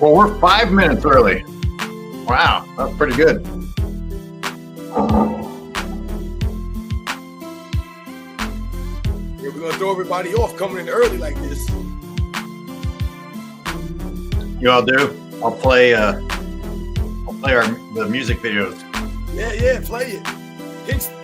Well, we're 5 minutes early. Wow, that's pretty good. Yeah, we're gonna throw everybody off coming in early like this. You all do? I'll play the music videos. Yeah, play it. Kingston.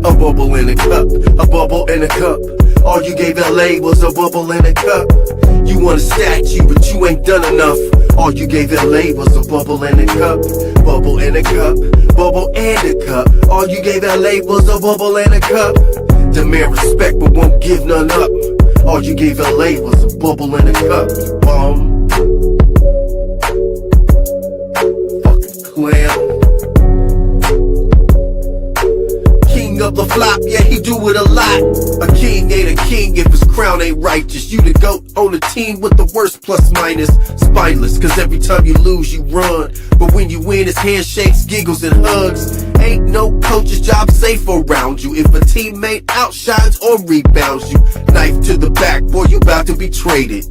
A bubble in a cup, a bubble in a cup. All you gave LA was a bubble in a cup. You want a statue, but you ain't done enough. All you gave LA was a bubble in a cup. Bubble in a cup, bubble and a cup. All you gave LA was a bubble in a cup. Demand respect, but won't give none up. All you gave LA was a bubble in a cup. Bum. Fucking clown. Of the flop, yeah, he do it a lot. A king ain't a king if his crown ain't righteous. You the GOAT on a team with the worst plus minus. Spineless, cause every time you lose, you run. But when you win, it's handshakes, giggles, and hugs. Ain't no coach's job safe around you. If a teammate outshines or rebounds you, knife to the back, boy, you about to be traded.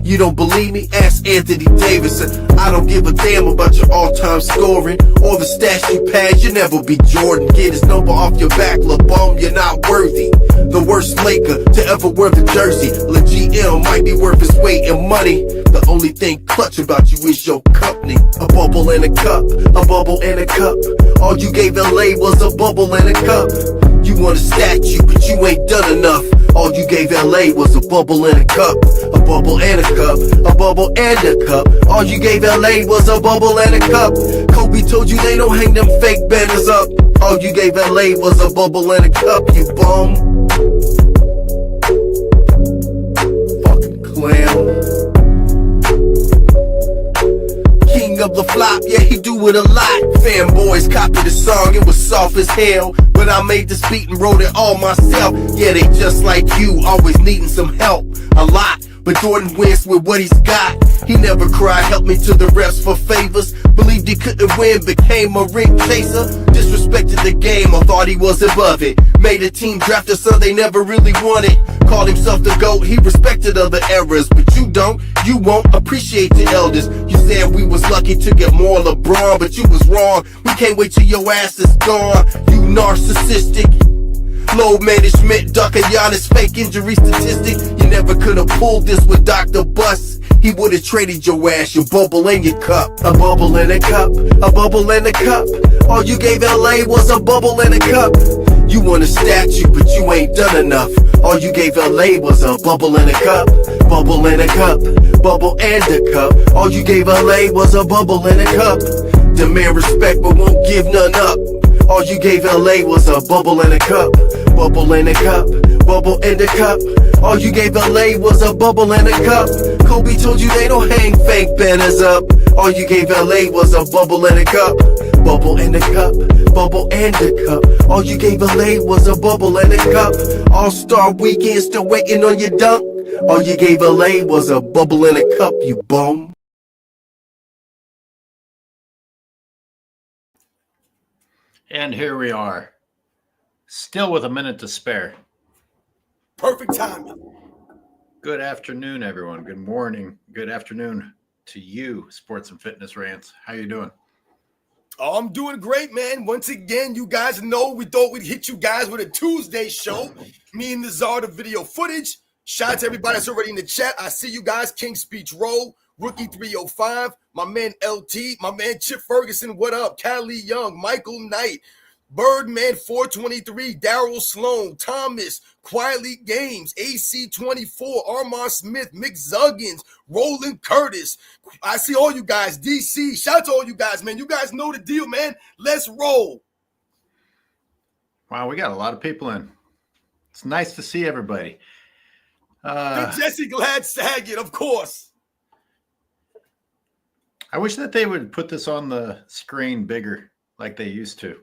You don't believe me? Ask Anthony Davidson. I don't give a damn about your all-time scoring or the stats you pass. You never be Jordan. Get his number off your back, LeBron, you're not worthy. The worst Laker to ever wear the jersey. GM might be worth his weight in money. The only thing clutch about you is your company. A bubble in a cup, a bubble in a cup. All you gave LA was a bubble in a cup. You want a statue, but you ain't done enough. All you gave LA was a bubble in a cup. A bubble and a cup, a bubble and a cup. All you gave LA was a bubble and a cup. Kobe told you they don't hang them fake banners up. All you gave LA was a bubble and a cup, you bum. Fucking clown. King of the flop, yeah, he do it a lot. Fanboys copied the song, it was soft as hell. But I made this beat and wrote it all myself. Yeah, they just like you, always needing some help. A lot, but Jordan wins with what he's got. He never cried, helped me to the refs for favors. Believed he couldn't win, became a ring chaser. Disrespected the game, I thought he was above it. Made a team drafted so they never really won it. Called himself the GOAT, he respected other eras. But you don't, you won't appreciate the elders. You said we was lucky to get more LeBron, but you was wrong. We can't wait till your ass is gone. You narcissistic. Low management, ducking Giannis fake injury statistic. You never could've pulled this with Dr. Bus. He would've traded your ass, your bubble in your cup. A bubble in a cup, a bubble in a cup. All you gave LA was a bubble in a cup. You want a statue, but you ain't done enough. All you gave LA was a bubble in a cup. Bubble in a cup, bubble and a cup. All you gave LA was a bubble in a cup. Demand respect, but won't give none up. All you gave LA was a bubble in a cup. Bubble in a cup, bubble in a cup. All you gave LA was a bubble in a cup. Kobe told you they don't hang fake banners up. All you gave LA was a bubble in a cup. Bubble in a cup, bubble and a cup. All you gave LA was a bubble in a cup. All-Star Weekend still waiting on your dunk. All you gave LA was a bubble in a cup, you bum. And here we are, still with a minute to spare. Perfect timing. Good afternoon, everyone. Good morning. Good afternoon to you, Sports and Fitness Rants. How you doing? Oh, I'm doing great, man. Once again, you guys know we thought we'd hit you guys with a Tuesday show. Me and the Czar, the video footage. Shout out to everybody that's already in the chat. I see you guys. King Speech Roll, Rookie 305, my man LT, my man Chip Ferguson, what up? Callie Young, Michael Knight, Birdman 423, Daryl Sloan, Thomas, Quietly Games, AC24, Armand Smith, Mick Zuggins, Roland Curtis. I see all you guys. DC, shout out to all you guys, man. You guys know the deal, man. Let's roll. Wow, we got a lot of people in. It's nice to see everybody. Jesse Glad Saget, of course. I wish that they would put this on the screen bigger like they used to.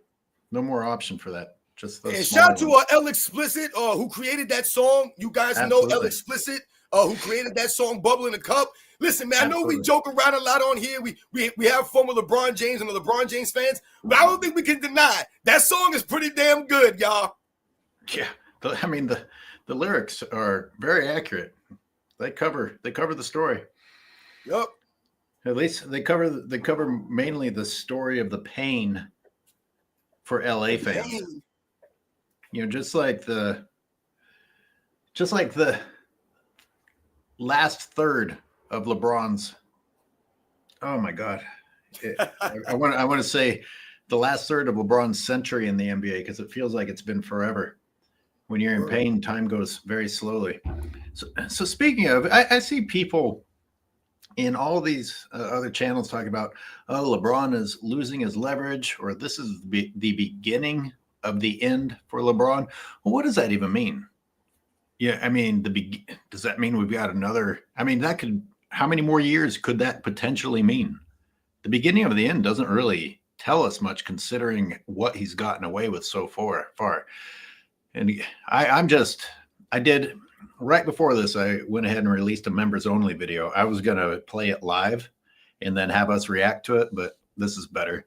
No more option for that. Just those. And shout out to L Explicit, who created that song. You guys know L Explicit. who created that song "Bubble in a Cup." Listen, man, I know we joke around a lot on here. We have fun with LeBron James and the LeBron James fans, but I don't think we can deny that song is pretty damn good, y'all. Yeah, I mean the lyrics are very accurate. They cover the story. Yep. At least they cover mainly the story of the pain for LA fans. You know, just like the last third of LeBron's. Oh my God, I want to say the last third of LeBron's century in the NBA, because it feels like it's been forever. When you're in pain, time goes very slowly. So speaking of, I see people in all these other channels talking about, oh, LeBron is losing his leverage, or this is the beginning of the end for LeBron. Well, what does that even mean? Yeah, I mean, does that mean we've got another? I mean, that could. How many more years could that potentially mean? The beginning of the end doesn't really tell us much, considering what he's gotten away with so far. And I did right before this. I went ahead and released a members only video. I was gonna play it live and then have us react to it, but this is better.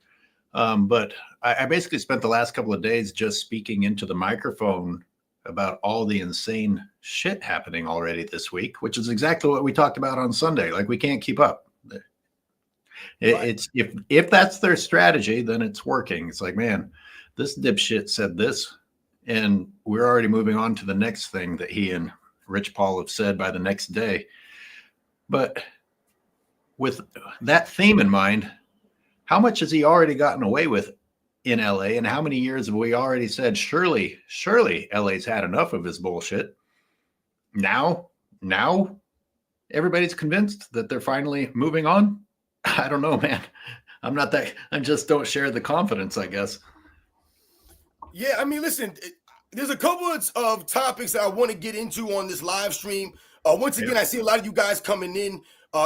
But I basically spent the last couple of days just speaking into the microphone about all the insane shit happening already this week, which is exactly what we talked about on Sunday. Like, we can't keep up. It's if that's their strategy, then it's working. It's like, man, this dipshit said this, and we're already moving on to the next thing that he and Rich Paul have said by the next day. But with that theme in mind, how much has he already gotten away with in LA, and how many years have we already said, surely LA's had enough of his bullshit? Now everybody's convinced that they're finally moving on. I don't know, man. I just don't share the confidence, I guess. Yeah, I mean, listen, there's a couple of topics that I want to get into on this live stream. Once again, I see a lot of you guys coming in,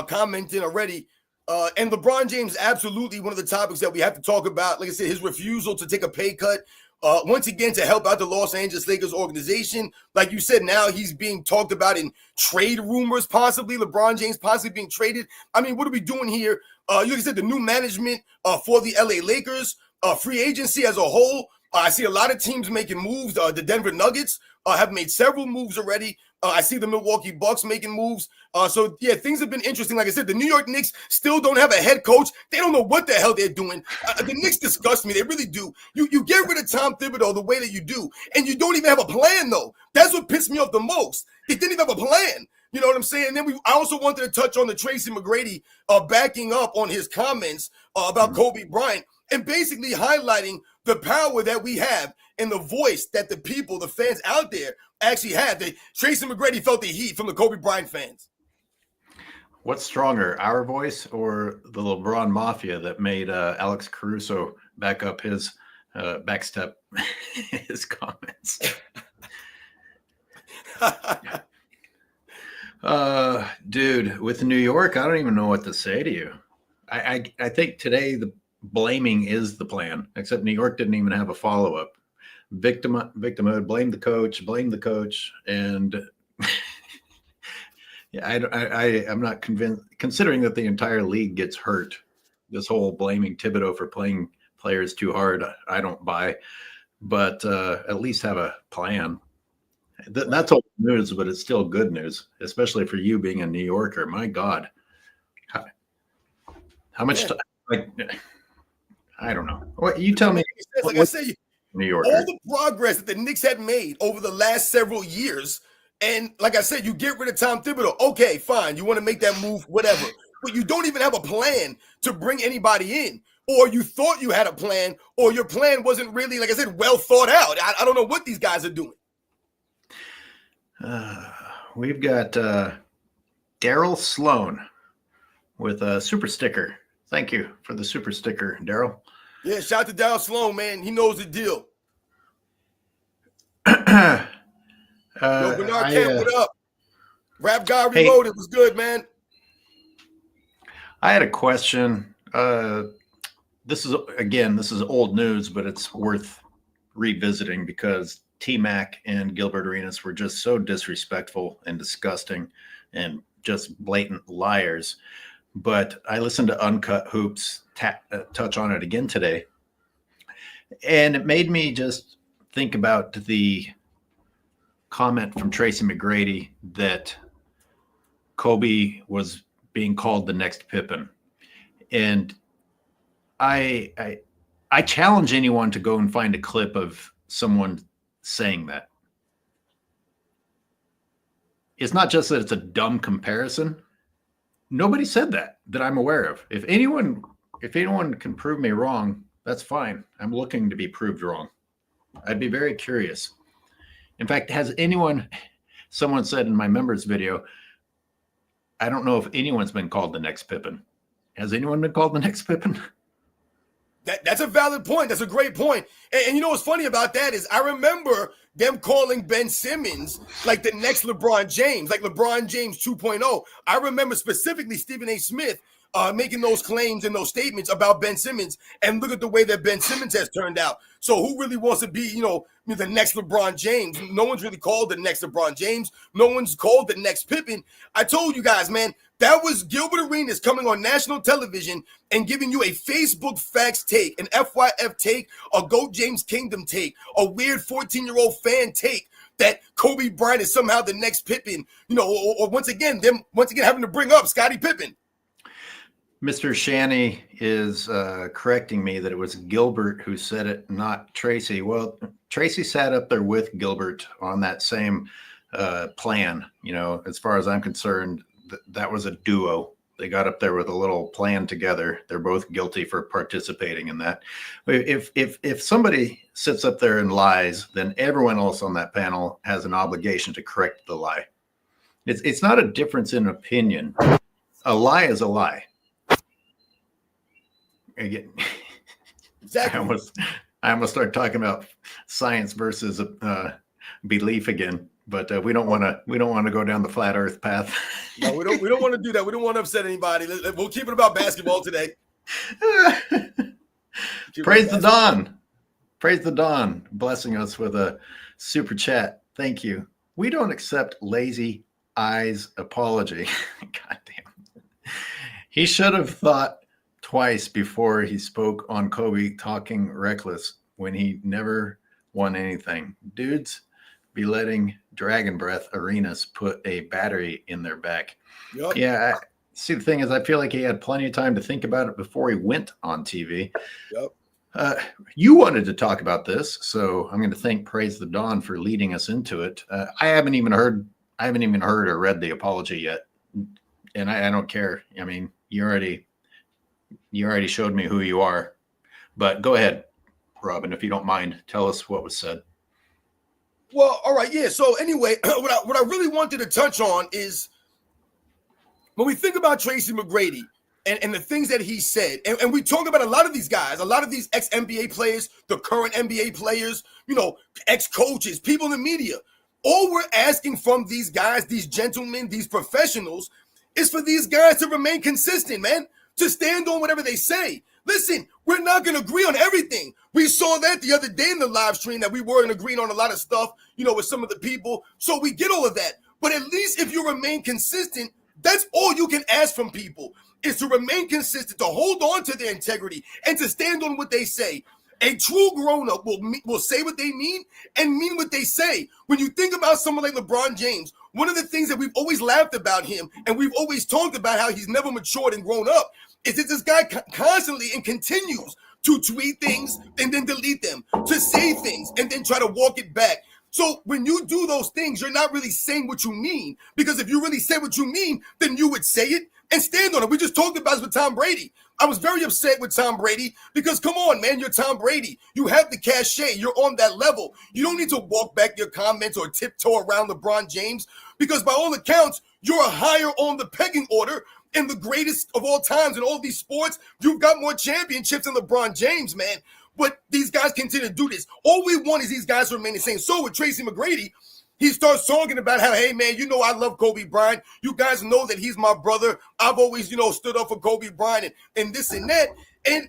commenting already. And LeBron James, absolutely one of the topics that we have to talk about. Like I said, his refusal to take a pay cut, once again, to help out the Los Angeles Lakers organization. Like you said, now he's being talked about in trade rumors, possibly. LeBron James possibly being traded. I mean, what are we doing here? Like I said, the new management for the LA Lakers, free agency as a whole. I see a lot of teams making moves. The Denver Nuggets have made several moves already. I see the Milwaukee Bucks making moves. So, yeah, things have been interesting. Like I said, the New York Knicks still don't have a head coach. They don't know what the hell they're doing. The Knicks disgust me. They really do. You get rid of Tom Thibodeau the way that you do, and you don't even have a plan, though. That's what pissed me off the most. They didn't even have a plan. You know what I'm saying? And then I also wanted to touch on the Tracy McGrady backing up on his comments about Kobe Bryant and basically highlighting the power that we have and the voice that the people, the fans out there actually have. Tracy McGrady felt the heat from the Kobe Bryant fans. What's stronger, our voice or the LeBron Mafia that made Alex Caruso backstep his comments? Dude, with New York, I don't even know what to say to you. I think today the blaming is the plan, except New York didn't even have a follow-up. Victimhood, blame the coach, and yeah, I'm not convinced, considering that the entire league gets hurt. This whole blaming Thibodeau for playing players too hard, I don't buy, but at least have a plan. That's old news, but it's still good news, especially for you being a New Yorker. My God, how much? Yeah. I don't know. What you tell me? Like I said, New Yorker. All the progress that the Knicks had made over the last several years, and like I said, you get rid of Tom Thibodeau. Okay, fine. You want to make that move, whatever. But you don't even have a plan to bring anybody in, or you thought you had a plan, or your plan wasn't really, like I said, well thought out. I don't know what these guys are doing. We've got Daryl Sloan with a super sticker. Thank you for the super sticker, Daryl. Yeah, shout out to Daryl Sloan, man. He knows the deal. Yo, Bernard Kemp, what up? Rap guy reloaded. Was good, man. I had a question. This is old news, but it's worth revisiting because T-Mac and Gilbert Arenas were just so disrespectful and disgusting and just blatant liars. But I listened to Uncut Hoops touch on it again today, and it made me just think about the comment from Tracy McGrady that Kobe was being called the next Pippen. And I challenge anyone to go and find a clip of someone saying that. It's not just that it's a dumb comparison. Nobody said that I'm aware of. If anyone can prove me wrong, that's fine. I'm looking to be proved wrong. I'd be very curious. In fact, someone said in my members video, I don't know if anyone's been called the next Pippen. Has anyone been called the next Pippen? That's a valid point. That's a great point. And you know what's funny about that is I remember them calling Ben Simmons like the next LeBron James, like LeBron James 2.0. I remember specifically Stephen A. Smith making those claims and those statements about Ben Simmons, and look at the way that Ben Simmons has turned out. So who really wants to be, the next LeBron James? No one's really called the next LeBron James. No one's called the next Pippen. I told you guys, man, that was Gilbert Arenas coming on national television and giving you a Facebook facts take, an FYF take, a GOAT James Kingdom take, a weird 14-year-old fan take that Kobe Bryant is somehow the next Pippen, or once again having to bring up Scottie Pippen. Mr. Shanny is correcting me that it was Gilbert who said it, not Tracy. Well, Tracy sat up there with Gilbert on that same plan. As far as I'm concerned, that was a duo. They got up there with a little plan together. They're both guilty for participating in that. If somebody sits up there and lies, then everyone else on that panel has an obligation to correct the lie. It's not a difference in opinion. A lie is a lie. Again, exactly. I almost start talking about science versus belief again, but we don't want to go down the flat Earth path. No, we don't want to do that. We don't want to upset anybody. We'll keep it about basketball today. Praise the Dawn. Praise the Dawn, blessing us with a super chat. Thank you. We don't accept lazy eyes apology. God damn. He should have thought twice before he spoke on Kobe talking reckless when he never won anything. Dudes be letting Dragon Breath Arenas put a battery in their back. Yep. Yeah. See, the thing is, I feel like he had plenty of time to think about it before he went on TV. Yep. You wanted to talk about this, so I'm going to thank Praise the Dawn for leading us into it. I haven't even heard or read the apology yet, and I don't care. I mean, you already showed me who you are, but go ahead, Robin, if you don't mind, tell us what was said. Well, all right, yeah. So anyway, what I really wanted to touch on is when we think about Tracy McGrady and the things that he said, and we talk about a lot of these guys, a lot of these ex-NBA players, the current NBA players, ex-coaches, people in the media. All we're asking from these guys, these gentlemen, these professionals, is for these guys to remain consistent, man, to stand on whatever they say. Listen, we're not going to agree on everything. We saw that the other day in the live stream that we weren't agreeing on a lot of stuff, with some of the people. So we get all of that. But at least if you remain consistent, that's all you can ask from people, is to remain consistent, to hold on to their integrity and to stand on what they say. A true grown-up will say what they mean and mean what they say. When you think about someone like LeBron James, one of the things that we've always laughed about him and we've always talked about how he's never matured and grown up is that this guy constantly and continues to tweet things and then delete them, to say things and then try to walk it back. So when you do those things, you're not really saying what you mean, because if you really said what you mean, then you would say it and stand on it. We just talked about this with Tom Brady. I was very upset with Tom Brady because, come on, man, you're Tom Brady. You have the cachet. You're on that level. You don't need to walk back your comments or tiptoe around LeBron James, because by all accounts, you're higher on the pecking order and the greatest of all times in all these sports. You've got more championships than LeBron James, man. But these guys continue to do this. All we want is these guys to remain the same. So with Tracy McGrady, he starts talking about how, hey, man, I love Kobe Bryant. You guys know that he's my brother. I've always, stood up for Kobe Bryant and this and that. And,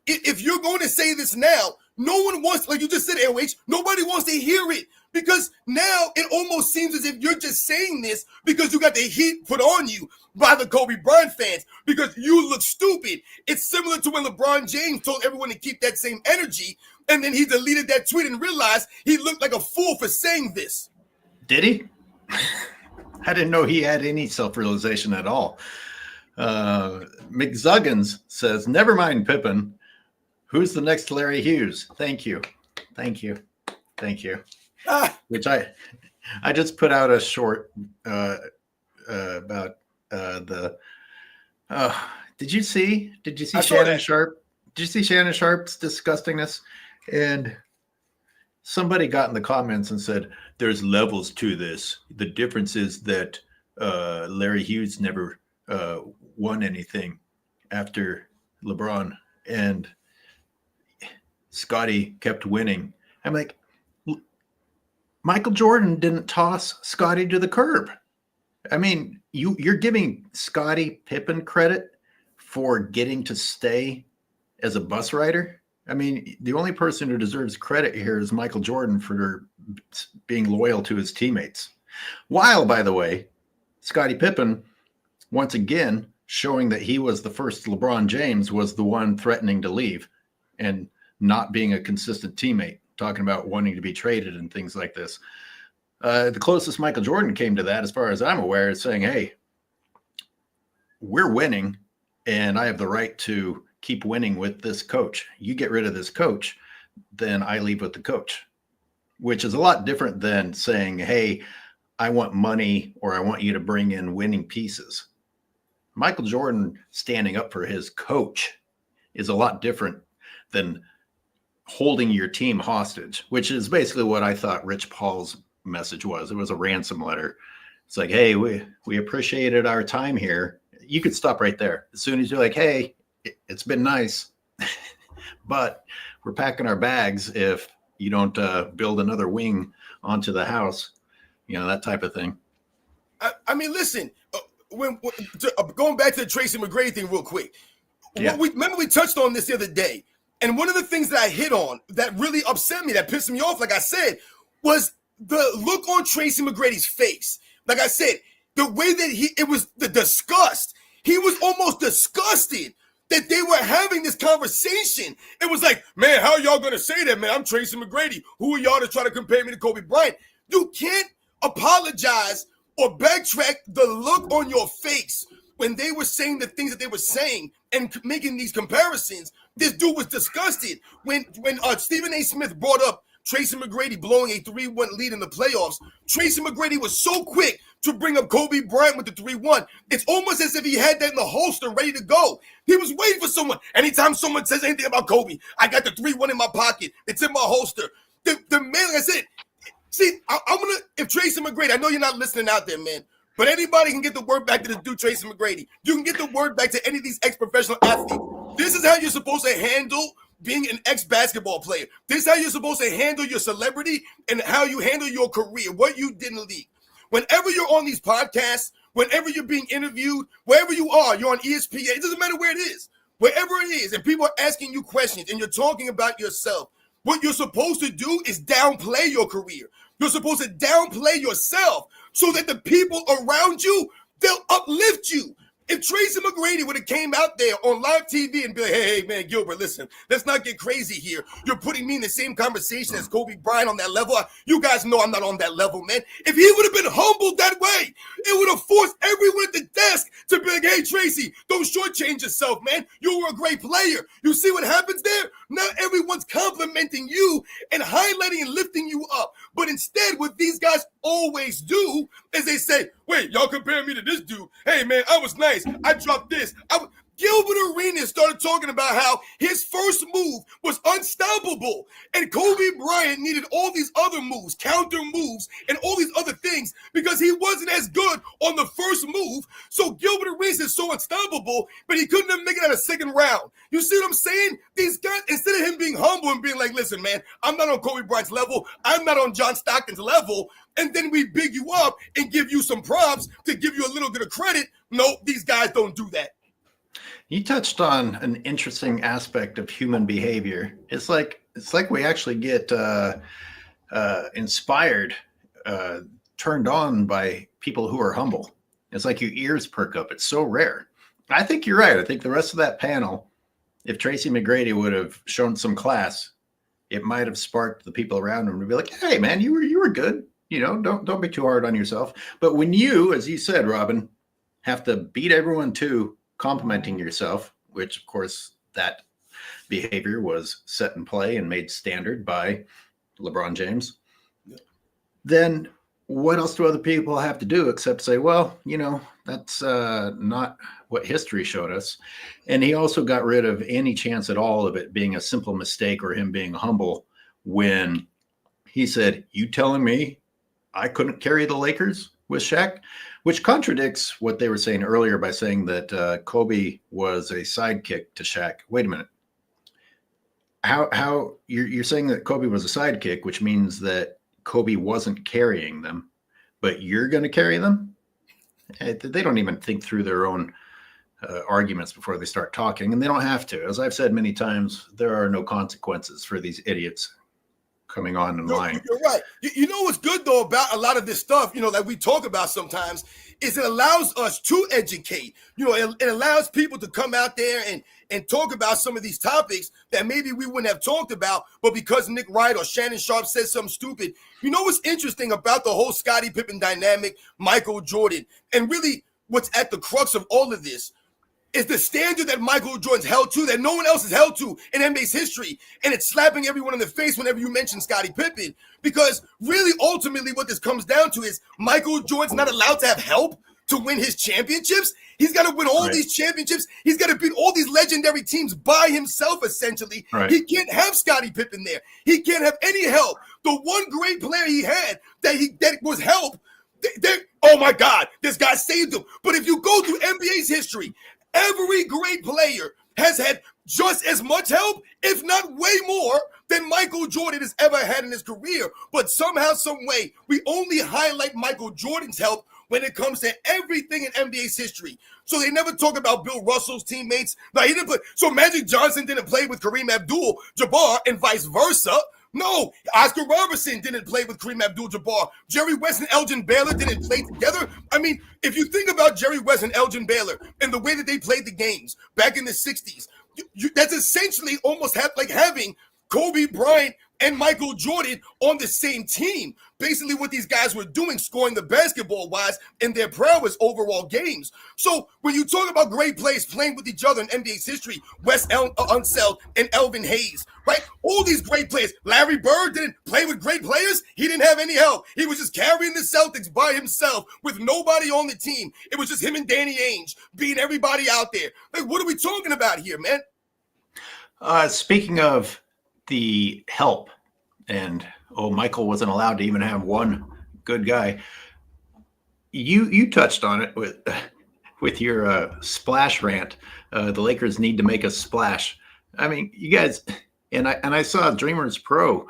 if you're going to say this now, no one wants, like you just said, AOH, nobody wants to hear it. Because now it almost seems as if you're just saying this because you got the heat put on you by the Kobe Bryant fans because you look stupid. It's similar to when LeBron James told everyone to keep that same energy, and then he deleted that tweet and realized he looked like a fool for saying this. Did he? I didn't know he had any self-realization at all. McZuggins says, never mind Pippen. Who's the next Larry Hughes? Thank you. Which I just put out a short about the did you see Shannon Sharp? Did you see Shannon Sharp's disgustingness? And somebody got in the comments and said, there's levels to this. The difference is that Larry Hughes never won anything after LeBron, and Scottie kept winning. I'm like, Michael Jordan didn't toss Scottie to the curb. I mean, you're giving Scottie Pippen credit for getting to stay as a bus rider. I mean, the only person who deserves credit here is Michael Jordan for being loyal to his teammates. While, by the way, Scottie Pippen, once again, showing that he was the first LeBron James, was the one threatening to leave and not being a consistent teammate, talking about wanting to be traded and things like this. The closest Michael Jordan came to that, as far as I'm aware, is saying, hey, we're winning, and I have the right to keep winning with this coach. You get rid of this coach, then I leave with the coach, which is a lot different than saying, hey, I want money or I want you to bring in winning pieces. Michael Jordan standing up for his coach is a lot different than holding your team hostage, which is basically what I thought Rich Paul's message was. It was a ransom letter. It's like, hey, we appreciated our time here. You could stop right there. As soon as you're like, hey, it's been nice, but we're packing our bags if you don't build another wing onto the house, that type of thing. I mean, listen, going back to the Tracy McGrady thing real quick. Yeah. Remember we touched on this the other day, and one of the things that I hit on that really upset me, that pissed me off, like I said, was the look on Tracy McGrady's face. Like I said, the way that it was the disgust. He was almost disgusted that they were having this conversation. It was like, man, how are y'all going to say that, man? I'm Tracy McGrady. Who are y'all to try to compare me to Kobe Bryant? You can't apologize or backtrack the look on your face when they were saying the things that they were saying and making these comparisons. This dude was disgusted. When Stephen A. Smith brought up Tracy McGrady blowing a 3-1 lead in the playoffs, Tracy McGrady was so quick to bring up Kobe Bryant with the 3-1. It's almost as if he had that in the holster ready to go. He was waiting for someone. Anytime someone says anything about Kobe, I got the 3-1 in my pocket. It's in my holster. The man, like I said, see, I'm going to, if Tracy McGrady, I know you're not listening out there, man, but anybody can get the word back to this dude, Tracy McGrady. You can get the word back to any of these ex-professional athletes. This is how you're supposed to handle being an ex-basketball player. This is how you're supposed to handle your celebrity and how you handle your career, what you did in the league. Whenever you're on these podcasts, whenever you're being interviewed, wherever you are, you're on ESPN, it doesn't matter where it is, wherever it is, and people are asking you questions and you're talking about yourself, what you're supposed to do is downplay your career. You're supposed to downplay yourself so that the people around you, they'll uplift you. If Tracy McGrady would have came out there on live TV and be like, hey, man, Gilbert, listen, let's not get crazy here. You're putting me in the same conversation as Kobe Bryant on that level. You guys know I'm not on that level, man. If he would have been humbled that way, it would have forced everyone at the desk to be like, hey, Tracy, don't shortchange yourself, man. You were a great player. You see what happens there? Now everyone's complimenting you and highlighting and lifting you up. But instead, what these guys always do is they say, wait, y'all compare me to this dude. Hey, man, I was nice. I dropped this. Gilbert Arenas started talking about how his first move was unstoppable, and Kobe Bryant needed all these other moves, counter moves, and all these other things because he wasn't as good on the first move. So Gilbert Arenas is so unstoppable, but he couldn't have made it out of second round. You see what I'm saying? These guys, instead of him being humble and being like, listen, man, I'm not on Kobe Bryant's level. I'm not on John Stockton's level. And then we big you up and give you some props to give you a little bit of credit. No, these guys don't do that. You touched on an interesting aspect of human behavior. It's like we actually get inspired, turned on by people who are humble. It's like your ears perk up. It's so rare. I think you're right. I think the rest of that panel, if Tracy McGrady would have shown some class, it might have sparked the people around him to be like, "Hey, man, you were good. Don't be too hard on yourself." But when you, as you said, Robin, have to beat everyone to complimenting yourself, which of course that behavior was set in play and made standard by LeBron James, then what else do other people have to do except say, well, that's not what history showed us. And he also got rid of any chance at all of it being a simple mistake or him being humble when he said, "You telling me I couldn't carry the Lakers with Shaq?" Which contradicts what they were saying earlier by saying that Kobe was a sidekick to Shaq. Wait a minute. How you're saying that Kobe was a sidekick, which means that Kobe wasn't carrying them, but you're going to carry them? They don't even think through their own arguments before they start talking, and they don't have to. As I've said many times, there are no consequences for these idiots coming on and lying. You're right. You know what's good, though, about a lot of this stuff, that we talk about sometimes, is it allows us to educate. It allows people to come out there and talk about some of these topics that maybe we wouldn't have talked about, but because Nick Wright or Shannon Sharp said something stupid. What's interesting about the whole Scottie Pippen dynamic, Michael Jordan, and really what's at the crux of all of this is the standard that Michael Jordan's held to that no one else has held to in NBA's history. And it's slapping everyone in the face whenever you mention Scottie Pippen. Because really, ultimately, what this comes down to is Michael Jordan's not allowed to have help to win his championships. He's got to win all these championships. He's got to beat all these legendary teams by himself, essentially. Right. He can't have Scottie Pippen there. He can't have any help. The one great player he had that was help, oh my God, this guy saved him. But if you go through NBA's history, every great player has had just as much help, if not way more, than Michael Jordan has ever had in his career. But somehow, some way, we only highlight Michael Jordan's help when it comes to everything in NBA's history. So they never talk about Bill Russell's teammates. No, he didn't play. So Magic Johnson didn't play with Kareem Abdul-Jabbar and vice versa. No, Oscar Robertson didn't play with Kareem Abdul-Jabbar. Jerry West and Elgin Baylor didn't play together. I mean, if you think about Jerry West and Elgin Baylor and the way that they played the games back in the 60s, that's essentially almost like having Kobe Bryant and Michael Jordan on the same team. Basically what these guys were doing, scoring the basketball-wise in their prowess overall games. So when you talk about great players playing with each other in NBA's history, Wes Unseld and Elvin Hayes, right? All these great players. Larry Bird didn't play with great players. He didn't have any help. He was just carrying the Celtics by himself with nobody on the team. It was just him and Danny Ainge beating everybody out there. Like, what are we talking about here, man? Speaking of the help, and Michael wasn't allowed to even have one good guy. You touched on it with your splash rant. The Lakers need to make a splash. I mean, you guys, and I saw Dreamers Pro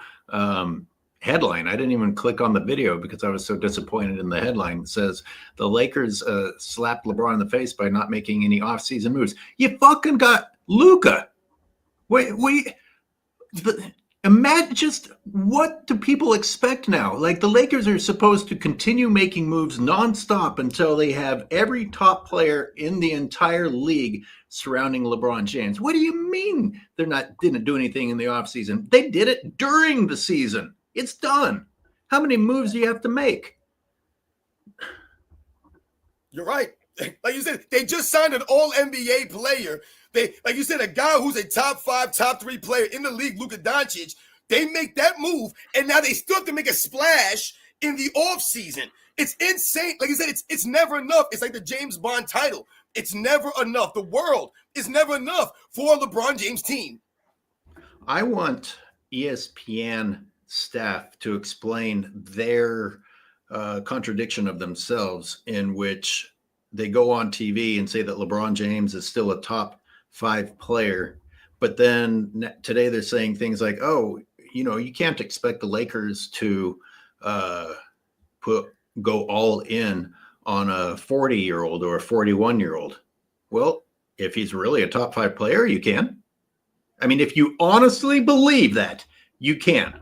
headline. I didn't even click on the video because I was so disappointed in the headline. It says the Lakers slapped LeBron in the face by not making any offseason moves. You fucking got Luka. Imagine just what do people expect now? Like the Lakers are supposed to continue making moves nonstop until they have every top player in the entire league surrounding LeBron James. What do you mean didn't do anything in the offseason? They did it during the season. It's done. How many moves do you have to make? You're right. Like you said, they just signed an all-NBA player. Like you said, a guy who's a top 5, top 3 player in the league, Luka Doncic. They make that move, and now they still have to make a splash in the offseason. It's insane. Like you said, it's never enough. It's like the James Bond title. It's never enough. The world is never enough for a LeBron James team. I want ESPN staff to explain their contradiction of themselves, in which they go on TV and say that LeBron James is still a top 5 player. But then today they're saying things like, you can't expect the Lakers to go all in on a 40-year-old or a 41-year-old. Well, if he's really a top 5 player, you can. I mean, if you honestly believe that, you can.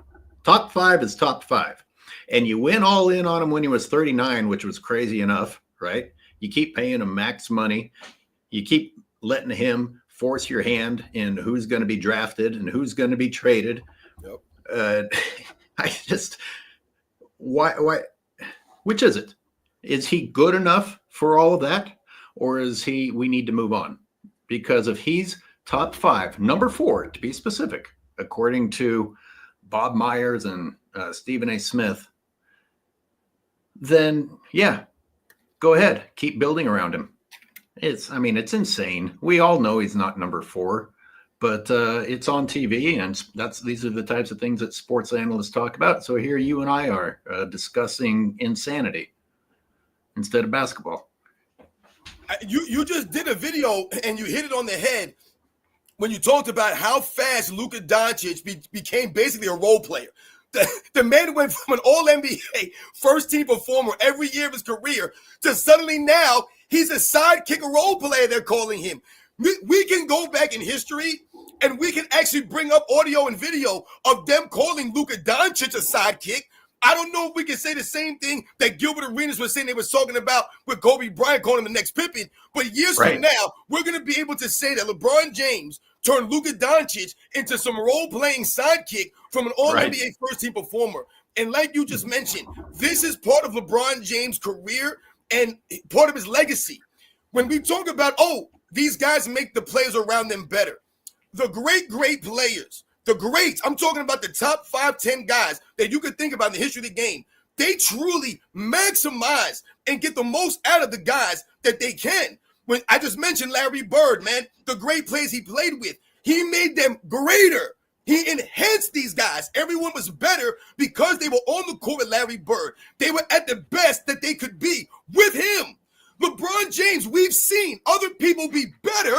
Top 5 is top 5. And you went all in on him when he was 39, which was crazy enough, right? You keep paying him max money. You keep letting him force your hand in who's going to be drafted and who's going to be traded. Yep. Why, which is it? Is he good enough for all of that? Or we need to move on? Because if he's top 5, number 4, to be specific, according to Bob Myers and Stephen A. Smith, then yeah, go ahead. Keep building around him. It's insane. We all know he's not number 4, but it's on TV, and these are the types of things that sports analysts talk about. So here you and I are discussing insanity instead of basketball. You just did a video and you hit it on the head when you talked about how fast Luka Doncic became basically a role player. The man went from an all-NBA first-team performer every year of his career to suddenly now he's a sidekick, a role player, they're calling him. We can go back in history and we can actually bring up audio and video of them calling Luka Doncic a sidekick. I don't know if we can say the same thing that Gilbert Arenas was saying they were talking about with Kobe Bryant calling him the next Pippen. But years from now, we're going to be able to say that LeBron James turned Luka Doncic into some role-playing sidekick from an all-NBA first-team performer. And like you just mentioned, this is part of LeBron James' career and part of his legacy. When we talk about, these guys make the players around them better. The great players, the greats, I'm talking about the top 5, 10 guys that you could think about in the history of the game. They truly maximize and get the most out of the guys that they can. When I just mentioned Larry Bird, man, the great players he played with, he made them greater. He enhanced these guys. Everyone was better because they were on the court with Larry Bird. They were at the best that they could be with him. LeBron James, we've seen other people be better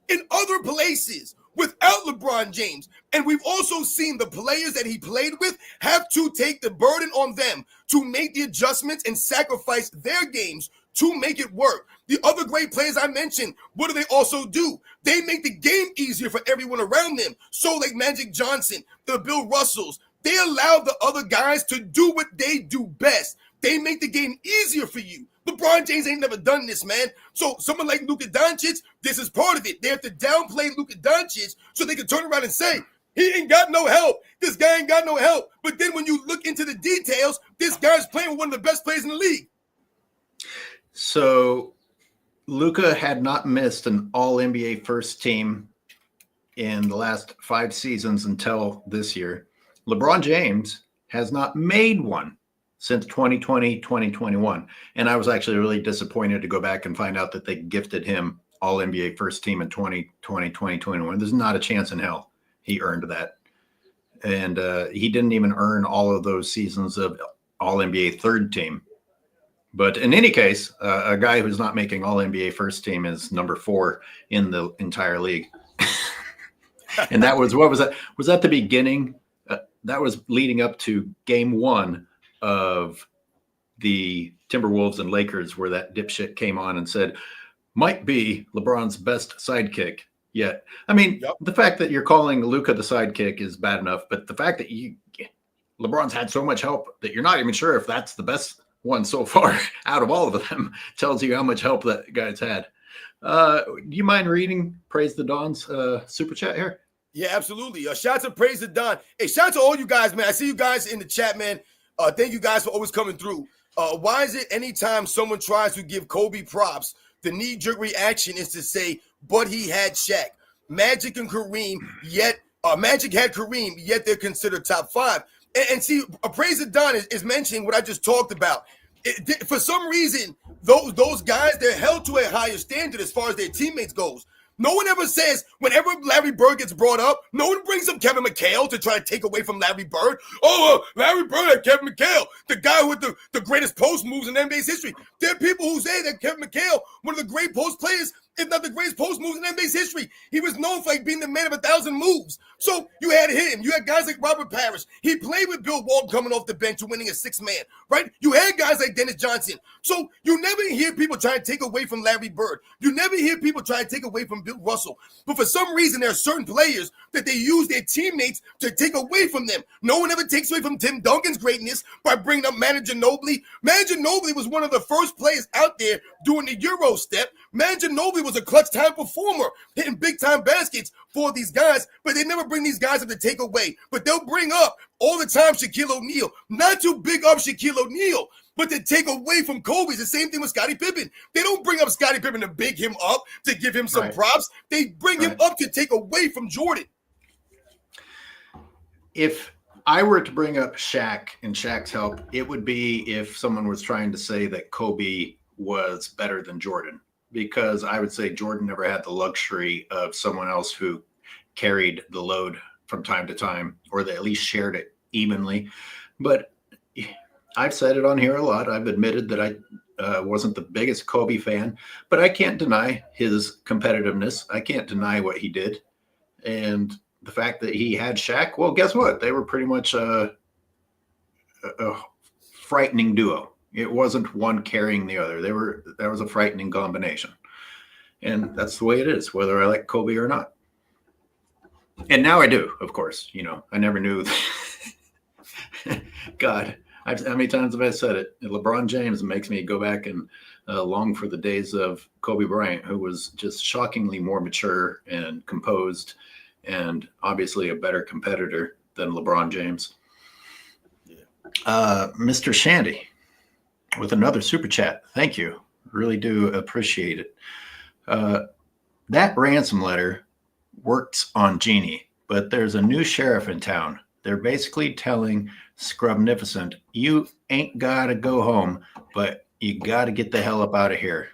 in other places without LeBron James. And we've also seen the players that he played with have to take the burden on them to make the adjustments and sacrifice their games to make it work. The other great players I mentioned, what do they also do? They make the game easier for everyone around them. So like Magic Johnson, the Bill Russells, they allow the other guys to do what they do best. They make the game easier for you. LeBron James ain't never done this, man. So someone like Luka Doncic, this is part of it. They have to downplay Luka Doncic so they can turn around and say, he ain't got no help. This guy ain't got no help. But then when you look into the details, this guy's playing with one of the best players in the league. So Luka had not missed an all-NBA first team in the last 5 seasons until this year. LeBron James has not made one since 2020, 2021. And I was actually really disappointed to go back and find out that they gifted him all-NBA first team in 2020, 2021. There's not a chance in hell he earned that. And he didn't even earn all of those seasons of all-NBA third team. But in any case, a guy who's not making all-NBA first team is number 4 in the entire league. And that was, what was that? Was that the beginning? That was leading up to game 1 of the Timberwolves and Lakers, where that dipshit came on and said, might be LeBron's best sidekick yet. I mean, The fact that you're calling Luka the sidekick is bad enough, but the fact that LeBron's had so much help that you're not even sure if that's the best one so far out of all of them tells you how much help that guy's had. Do you mind reading Praise the Don's super chat here? Yeah, absolutely. Shout out to Praise the Don. Hey, shout out to all you guys, man. I see you guys in the chat, man. Thank you guys for always coming through. Why is it anytime someone tries to give Kobe props, the knee-jerk reaction is to say, but he had Shaq. Magic and Kareem, yet Magic had Kareem, yet they're considered top 5. And see, Praise the Don is mentioning what I just talked about. For some reason, those guys, they're held to a higher standard as far as their teammates goes. No one ever says, whenever Larry Bird gets brought up, no one brings up Kevin McHale to try to take away from Larry Bird. Larry Bird and Kevin McHale, the guy with the greatest post moves in NBA's history. There are people who say that Kevin McHale, one of the great post players if not the greatest post moves in NBA's history. He was known for like being the man of 1,000 moves. So you had him. You had guys like Robert Parrish. He played with Bill Walton coming off the bench and winning a 6-man, right? You had guys like Dennis Johnson. So you never hear people trying to take away from Larry Bird. You never hear people trying to take away from Bill Russell. But for some reason, there are certain players that they use their teammates to take away from them. No one ever takes away from Tim Duncan's greatness by bringing up Manu Ginobili. Manu Ginobili was one of the first players out there doing the Euro step. Manu Ginobili was a clutch time performer, hitting big time baskets for these guys, but they never bring these guys up to take away. But they'll bring up all the time Shaquille O'Neal, not to big up Shaquille O'Neal, but to take away from Kobe. It's the same thing with Scottie Pippen. They don't bring up Scottie Pippen to big him up, to give him some props. They bring him up to take away from Jordan. If I were to bring up Shaq and Shaq's help, it would be if someone was trying to say that Kobe was better than Jordan, because I would say Jordan never had the luxury of someone else who carried the load from time to time, or they at least shared it evenly. But I've said it on here a lot. I've admitted that I wasn't the biggest Kobe fan, but I can't deny his competitiveness. I can't deny what he did. And the fact that he had Shaq, well, guess what? They were pretty much a frightening duo. It wasn't one carrying the other. That was a frightening combination. And that's the way it is, whether I like Kobe or not. And now I do, of course. You know, I never knew. God, how many times have I said it? LeBron James makes me go back and long for the days of Kobe Bryant, who was just shockingly more mature and composed and obviously a better competitor than LeBron James. Mr. Shandy with another super chat. Thank you. Really do appreciate it. That ransom letter works on Jeannie, but there's a new sheriff in town. They're basically telling Scrubnificent, you ain't got to go home, but you got to get the hell up out of here.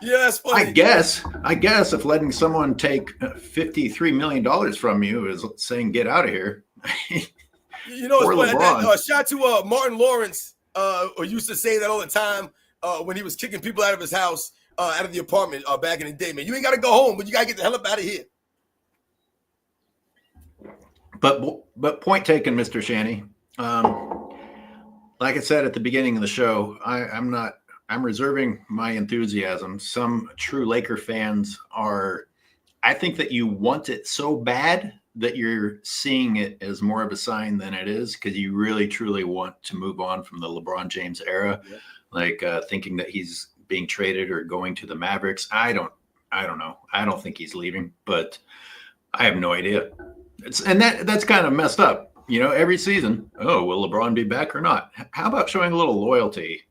Yeah, that's funny. I guess if letting someone take $53 million from you is saying get out of here. You know, it's funny. Shout to Martin Lawrence, who used to say that all the time when he was kicking people out of his house, out of the apartment back in the day, man. You ain't got to go home, but you got to get the hell up out of here. But point taken, Mr. Shanny. Like I said at the beginning of the show, I'm reserving my enthusiasm. Some true Laker fans are, I think that you want it so bad that you're seeing it as more of a sign than it is, because you really truly want to move on from the LeBron James era, thinking that he's being traded or going to the Mavericks. I don't know. I don't think he's leaving, but I have no idea. That's kind of messed up. You know, every season, will LeBron be back or not? How about showing a little loyalty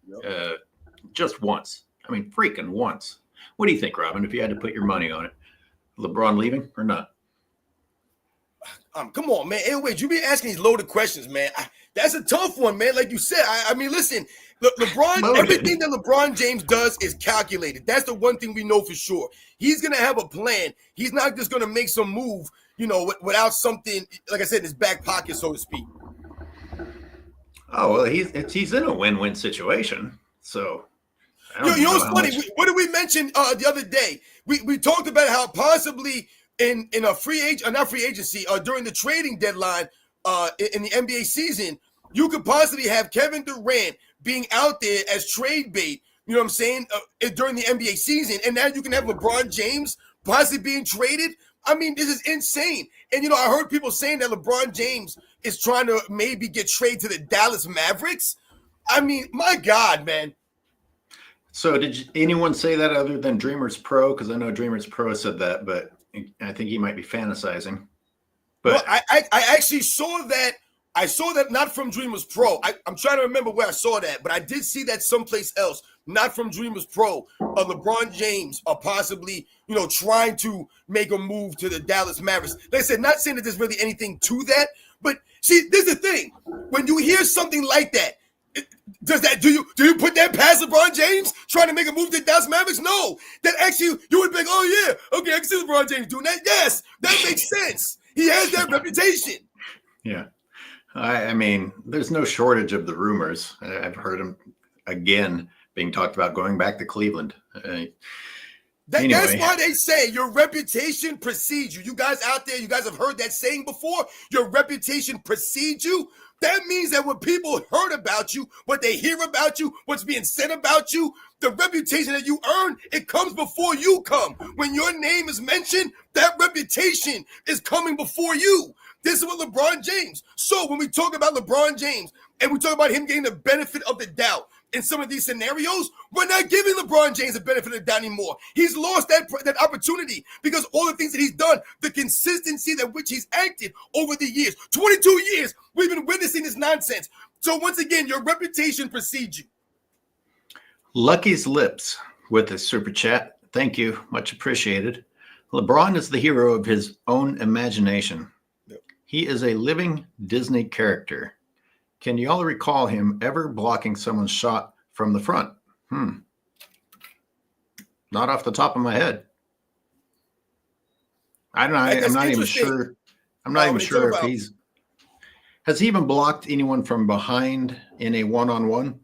just once? I mean, freaking once. What do you think, Robin, if you had to put your money on it? LeBron leaving or not? Come on, man. AOH, you be asking these loaded questions, man. That's a tough one, man. Like you said, I mean, listen, LeBron, everything that LeBron James does is calculated. That's the one thing we know for sure. He's going to have a plan. He's not just going to make some move, you know, without something, like I said, in his back pocket, so to speak. Oh, well, he's in a win-win situation. So, you know what's funny? What did we mention the other day? We talked about how possibly in a not free agency, during the trading deadline in the NBA season, you could possibly have Kevin Durant being out there as trade bait, you know what I'm saying, during the NBA season. And now you can have LeBron James possibly being traded. I mean, this is insane. And, you know, I heard people saying that LeBron James is trying to maybe get traded to the Dallas Mavericks. I mean, my God, man. So did anyone say that other than Dreamers Pro? Because I know Dreamers Pro said that, but I think he might be fantasizing. But well, I actually saw that. I saw that not from Dreamers Pro. I'm trying to remember where I saw that, but I did see that someplace else, not from Dreamers Pro. LeBron James are possibly, you know, trying to make a move to the Dallas Mavericks. Like I said, not saying that there's really anything to that, but see, this is the thing. When you hear something like that, do you put that past LeBron James trying to make a move to the Dallas Mavericks? No. That actually, you would think, oh yeah, okay, I can see LeBron James doing that. Yes, that makes sense. He has that reputation. Yeah. I mean, there's no shortage of the rumors. I've heard him again being talked about going back to Cleveland. That's Anyway, why they say your reputation precedes you. You guys out there, you guys have heard that saying before. Your reputation precedes you. That means that when people heard about you, what they hear about you, what's being said about you, the reputation that you earn, it comes before you come. When your name is mentioned, that reputation is coming before you. This is what LeBron James. So when we talk about LeBron James and we talk about him getting the benefit of the doubt in some of these scenarios, we're not giving LeBron James the benefit of the doubt anymore. He's lost that opportunity because all the things that he's done, the consistency that which he's acted over the years, 22 years, we've been witnessing this nonsense. So once again, your reputation precedes you. Lucky's Lips with a super chat. Thank you. Much appreciated. LeBron is the hero of his own imagination. Yep. He is a living Disney character. Can you all recall him ever blocking someone's shot from the front? Not off the top of my head. I don't know. I'm not even sure. I'm not even sure if has he even blocked anyone from behind in a one-on-one?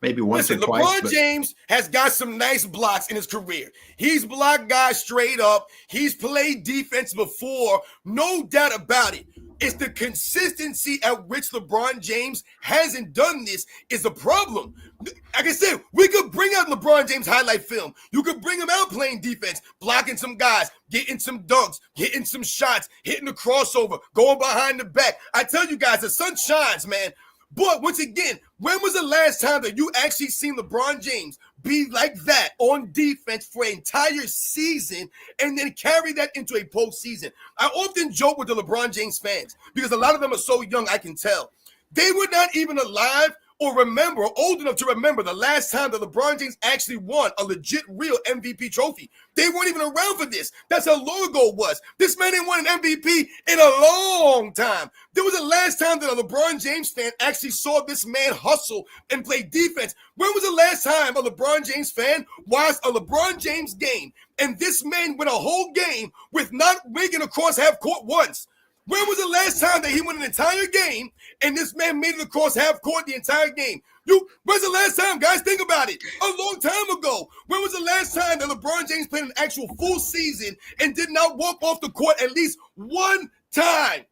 Maybe once or twice. LeBron James has got some nice blocks in his career. He's blocked guys straight up. He's played defense before. No doubt about it. It's the consistency at which LeBron James hasn't done this is the problem. Like I said, we could bring out LeBron James highlight film. You could bring him out playing defense, blocking some guys, getting some dunks, hitting some shots, hitting the crossover, going behind the back. I tell you guys, the sun shines, man. But once again, when was the last time that you actually seen LeBron James be like that on defense for an entire season and then carry that into a postseason? I often joke with the LeBron James fans because a lot of them are so young, I can tell. They were not even alive or remember, or old enough to remember the last time that LeBron James actually won a legit, real MVP trophy. They weren't even around for this. That's how long ago it was. This man ain't won an MVP in a long time. There was the last time that a LeBron James fan actually saw this man hustle and play defense. When was the last time a LeBron James fan watched a LeBron James game and this man went a whole game with not making across half court once? When was the last time that he won an entire game and this man made it across half court the entire game? When's the last time, guys? Think about it. A long time ago. When was the last time that LeBron James played an actual full season and did not walk off the court at least one time?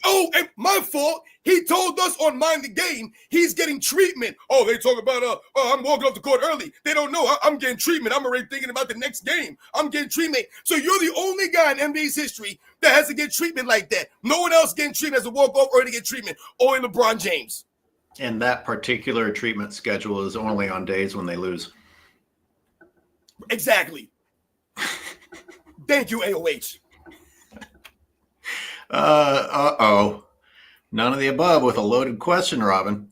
Oh, and my fault. He told us on Mind the Game he's getting treatment. Oh, they talk about, I'm walking off the court early. They don't know. I'm getting treatment. I'm already thinking about the next game. I'm getting treatment. So you're the only guy in NBA's history that has to get treatment like that. No one else getting treatment has to walk off early to get treatment. Only LeBron James. And that particular treatment schedule is only on days when they lose. Exactly. Thank you, AOH. None of the above with a loaded question, Robin.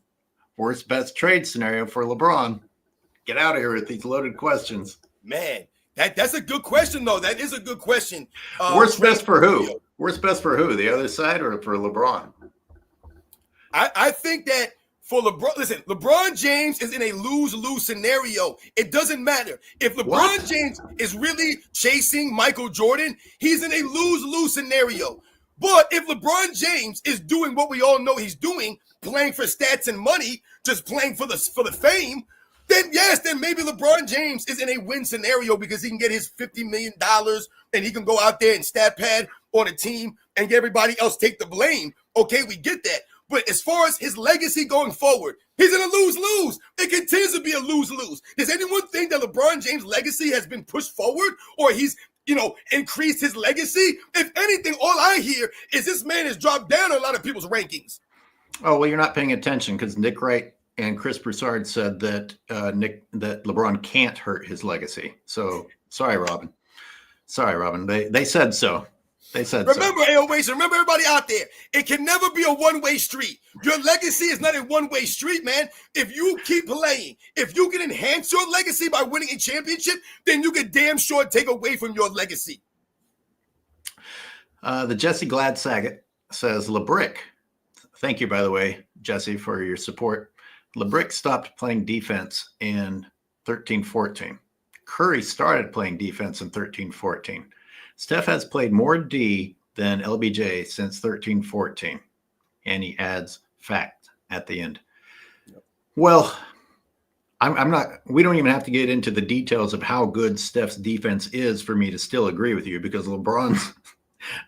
Worst best trade scenario for LeBron. Get out of here with these loaded questions. Man, that's a good question, though. That is a good question. Worst best for who? Worst best for who? The other side or for LeBron? I think that for LeBron, listen, LeBron James is in a lose-lose scenario. It doesn't matter. If LeBron James is really chasing Michael Jordan, he's in a lose-lose scenario. But if LeBron James is doing what we all know he's doing, playing for stats and money, just playing for the fame, then yes, then maybe LeBron James is in a win scenario because he can get his $50 million and he can go out there and stat pad on a team and get everybody else take the blame. Okay, we get that. But as far as his legacy going forward, he's in a lose-lose. It continues to be a lose-lose. Does anyone think that LeBron James' legacy has been pushed forward or he's increased his legacy? If anything, all I hear is this man has dropped down a lot of people's rankings. Oh, well, you're not paying attention because Nick Wright and Chris Broussard said that that LeBron can't hurt his legacy. So sorry, Robin. They said so. They said remember, AOH, remember everybody out there, it can never be a one-way street. Your legacy is not a one-way street, man. If you keep playing, if you can enhance your legacy by winning a championship, then you can damn sure take away from your legacy. The Jesse Glad Saget says, LeBrick. Thank you, by the way, Jesse, for your support. LeBrick stopped playing defense in 13-14. Curry started playing defense in 13-14. Steph has played more D than LBJ since 13-14. And he adds fact at the end. Yep. Well, I'm not. We don't even have to get into the details of how good Steph's defense is for me to still agree with you, because LeBron's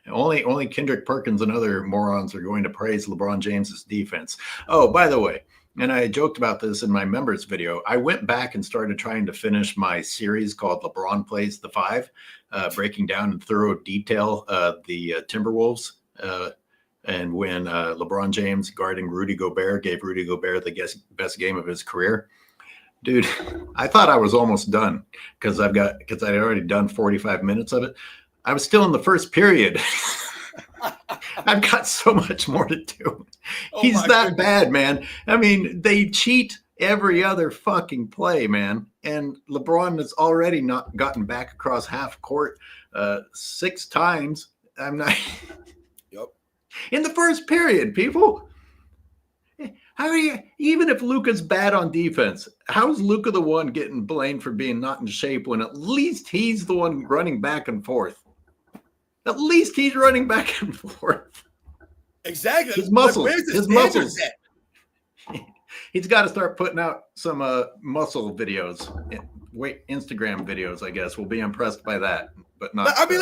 only Kendrick Perkins and other morons are going to praise LeBron James's defense. Oh, by the way, and I joked about this in my members video, I went back and started trying to finish my series called LeBron Plays the Five, breaking down in thorough detail the Timberwolves. And when LeBron James guarding Rudy Gobert gave Rudy Gobert the best game of his career. Dude, I thought I was almost done because I'd already done 45 minutes of it. I was still in the first period. I've got so much more to do. He's that bad, man. I mean, they cheat every other fucking play, man. And LeBron has already not gotten back across half court 6 times. I'm not. Yep. In the first period, people. How are you, even if Luka's bad on defense, how is Luka the one getting blamed for being not in shape when at least he's the one running back and forth? At least he's running back and forth. Exactly. His muscles. His muscles. He's got to start putting out some muscle videos. Instagram videos, I guess. We'll be impressed by that. But not. I mean,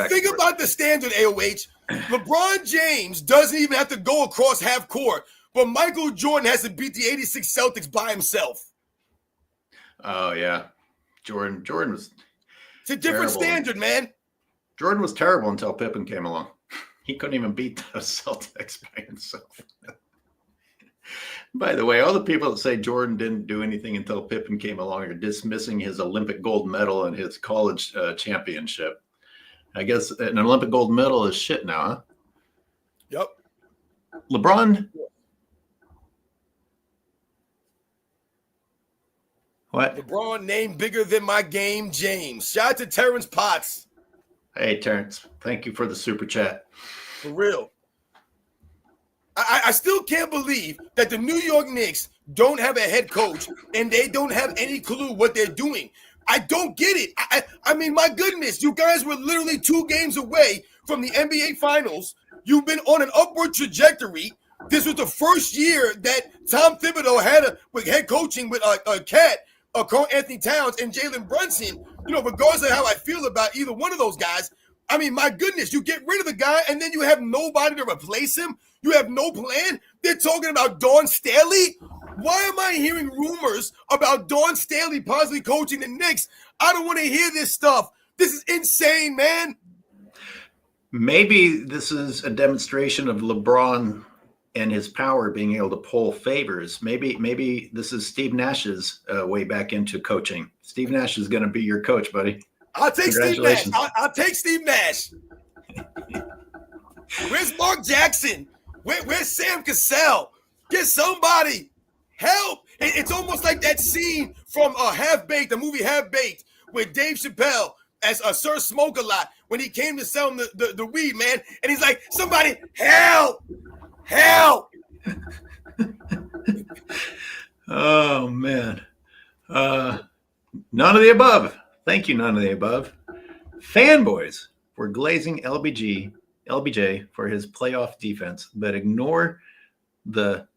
think about the standard, AOH. LeBron James doesn't even have to go across half court, but Michael Jordan has to beat the 86 Celtics by himself. Oh, yeah. Jordan was. It's a different standard, man. Jordan was terrible until Pippen came along. He couldn't even beat the Celtics by himself. By the way, all the people that say Jordan didn't do anything until Pippen came along are dismissing his Olympic gold medal and his college championship. I guess an Olympic gold medal is shit now, huh? Yep. LeBron. What? LeBron named bigger than my game, James. Shout out to Terrence Potts. Hey, Terrence. Thank you for the super chat. For real. I still can't believe that the New York Knicks don't have a head coach and they don't have any clue what they're doing. I don't get it. I mean, my goodness, you guys were literally 2 games away from the NBA Finals. You've been on an upward trajectory. This was the first year that Tom Thibodeau had with head coaching with Karl Anthony Towns and Jalen Brunson. You know, regardless of how I feel about either one of those guys, I mean, my goodness, you get rid of the guy and then you have nobody to replace him. You have no plan. They're talking about Dawn Staley. Why am I hearing rumors about Dawn Staley possibly coaching the Knicks? I don't want to hear this stuff. This is insane, man. Maybe this is a demonstration of LeBron and his power being able to pull favors. Maybe this is Steve Nash's way back into coaching. Steve Nash is going to be your coach, buddy. I'll take Steve Nash. I'll take Steve Nash. Where's Mark Jackson? Where's Sam Cassell? Get somebody. Help. It's almost like that scene from Half-Baked, the movie Half-Baked, with Dave Chappelle as Sir Smoke-A-Lot when he came to sell him the weed, man. And he's like, somebody, help. Help. Oh, man. None of the above. Thank you, none of the above. Fanboys were glazing LBJ for his playoff defense, but ignore the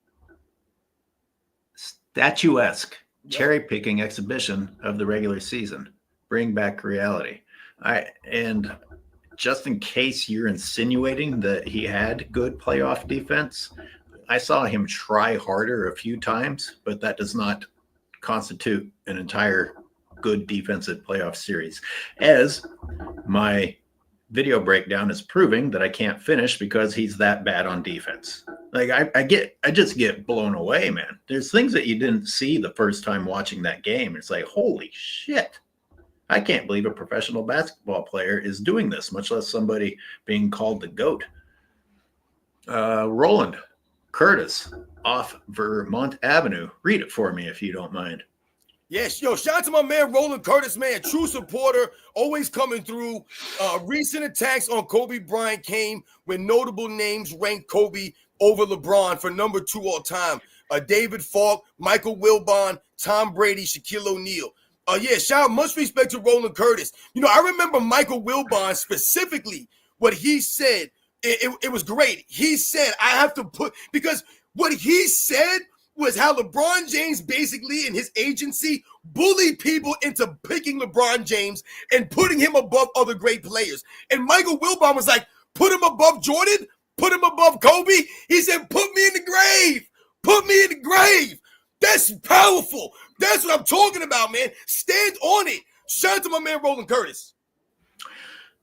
statuesque cherry-picking exhibition of the regular season. Bring back reality. And just in case you're insinuating that he had good playoff defense, I saw him try harder a few times, but that does not constitute an entire good defensive playoff series. As my video breakdown is proving that I can't finish because he's that bad on defense. Like I just get blown away, man. There's things that you didn't see the first time watching that game. It's like, holy shit. I can't believe a professional basketball player is doing this, much less somebody being called the GOAT. Roland Curtis off Vermont Avenue. Read it for me if you don't mind. Yes, yo, shout out to my man Roland Curtis, man, true supporter, always coming through. Recent attacks on Kobe Bryant came when notable names ranked Kobe over LeBron for number 2 all time. David Falk, Michael Wilbon, Tom Brady, Shaquille O'Neal. Yeah, shout out, much respect to Roland Curtis. You know, I remember Michael Wilbon specifically, what he said, it was great. He said, I have to put, because what he said was how LeBron James basically in his agency bullied people into picking LeBron James and putting him above other great players. And Michael Wilbon was like, put him above Jordan, put him above Kobe. He said, put me in the grave. Put me in the grave. That's powerful. That's what I'm talking about, man. Stand on it. Shout out to my man Roland Curtis.